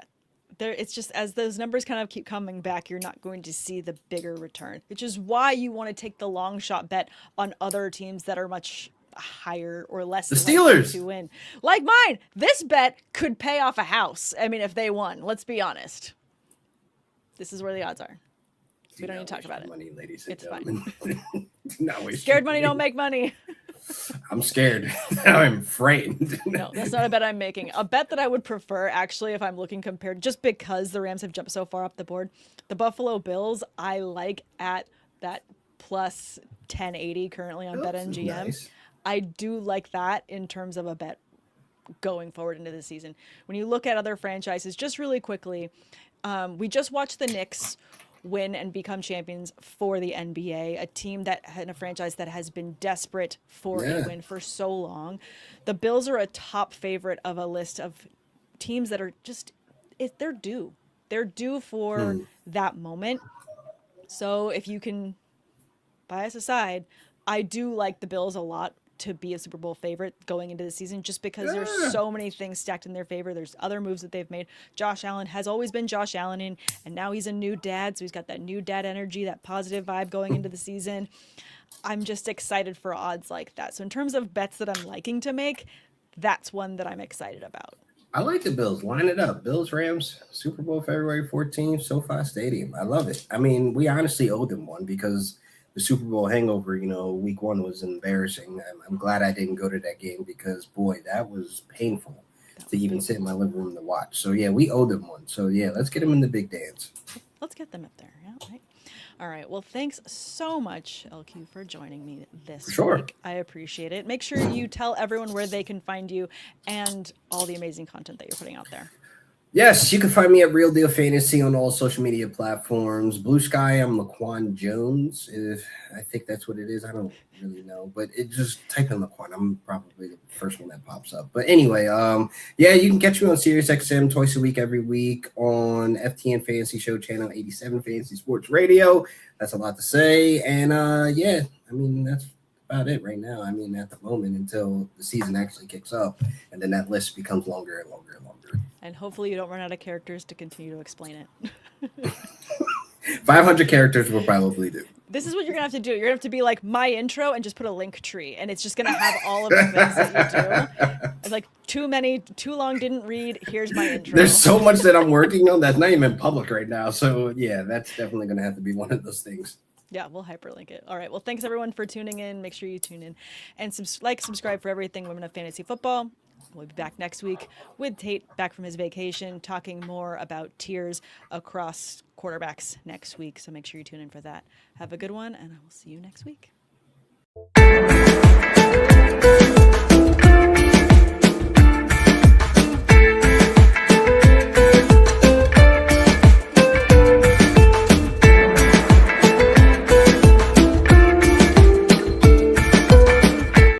It's just as those numbers kind of keep coming back, you're not going to see the bigger return, which is why you want to take the long shot bet on other teams that are much higher or less. The Steelers to win, like mine. This bet could pay off a house. I mean, if they won, let's be honest. This is where the odds are. We don't need to talk about it. Money, ladies and it's gentlemen. Fine. Scared money don't make money. I'm scared. I'm frightened. No, that's not a bet I'm making. A bet that I would prefer, actually, if I'm looking compared, just because the Rams have jumped so far up the board, the Buffalo Bills, I like at that plus 1080 currently on BetMGM. Nice. I do like that in terms of a bet going forward into the season. When you look at other franchises, just really quickly, we just watched the Knicks win and become champions for the NBA, a team that had a franchise that has been desperate for a win for so long. The Bills are a top favorite of a list of teams that are just, they're due. They're due for that moment. So if you can, bias aside, I do like the Bills a lot to be a Super Bowl favorite going into the season, just because there's so many things stacked in their favor. There's other moves that they've made. Josh Allen has always been Josh Allen, and now he's a new dad, so he's got that new dad energy, that positive vibe going into the season. I'm just excited for odds like that. So in terms of bets that I'm liking to make, that's one that I'm excited about. I like the Bills. Line it up. Bills, Rams, Super Bowl February 14th, SoFi Stadium. I love it. I mean, we honestly owe them one because the Super Bowl hangover, week one was embarrassing. I'm glad I didn't go to that game because, boy, that was painful to even sit in my living room to watch. So, yeah, we owe them one. So, yeah, let's get them in the big dance. Let's get them up there. Yeah, right. All right. Well, thanks so much, LQ, for joining me this week. I appreciate it. Make sure you tell everyone where they can find you and all the amazing content that you're putting out there. Yes, you can find me at Real Deal Fantasy on all social media platforms. Blue Sky, I'm Laquan Jones. I think that's what it is. I don't really know, but it just type in Laquan. I'm probably the first one that pops up. But anyway, you can catch me on SiriusXM twice a week, every week on FTN Fantasy Show Channel 87 Fantasy Sports Radio. That's a lot to say. And that's about it right now. I mean, at the moment until the season actually kicks up, and then that list becomes longer and longer and longer. And hopefully you don't run out of characters to continue to explain it. 500 characters will probably do. This is what you're gonna have to do. You're gonna have to be like my intro and just put a link tree, and it's just gonna have all of the things that you do. It's like too long didn't read. Here's my intro. There's so much that I'm working on that's not even public right now. So yeah, that's definitely gonna have to be one of those things. Yeah, we'll hyperlink it. All right. Well, thanks everyone for tuning in. Make sure you tune in and subscribe for everything Women of Fantasy Football. We'll be back next week with Tate back from his vacation, talking more about tiers across quarterbacks next week. So make sure you tune in for that. Have a good one, and I will see you next week.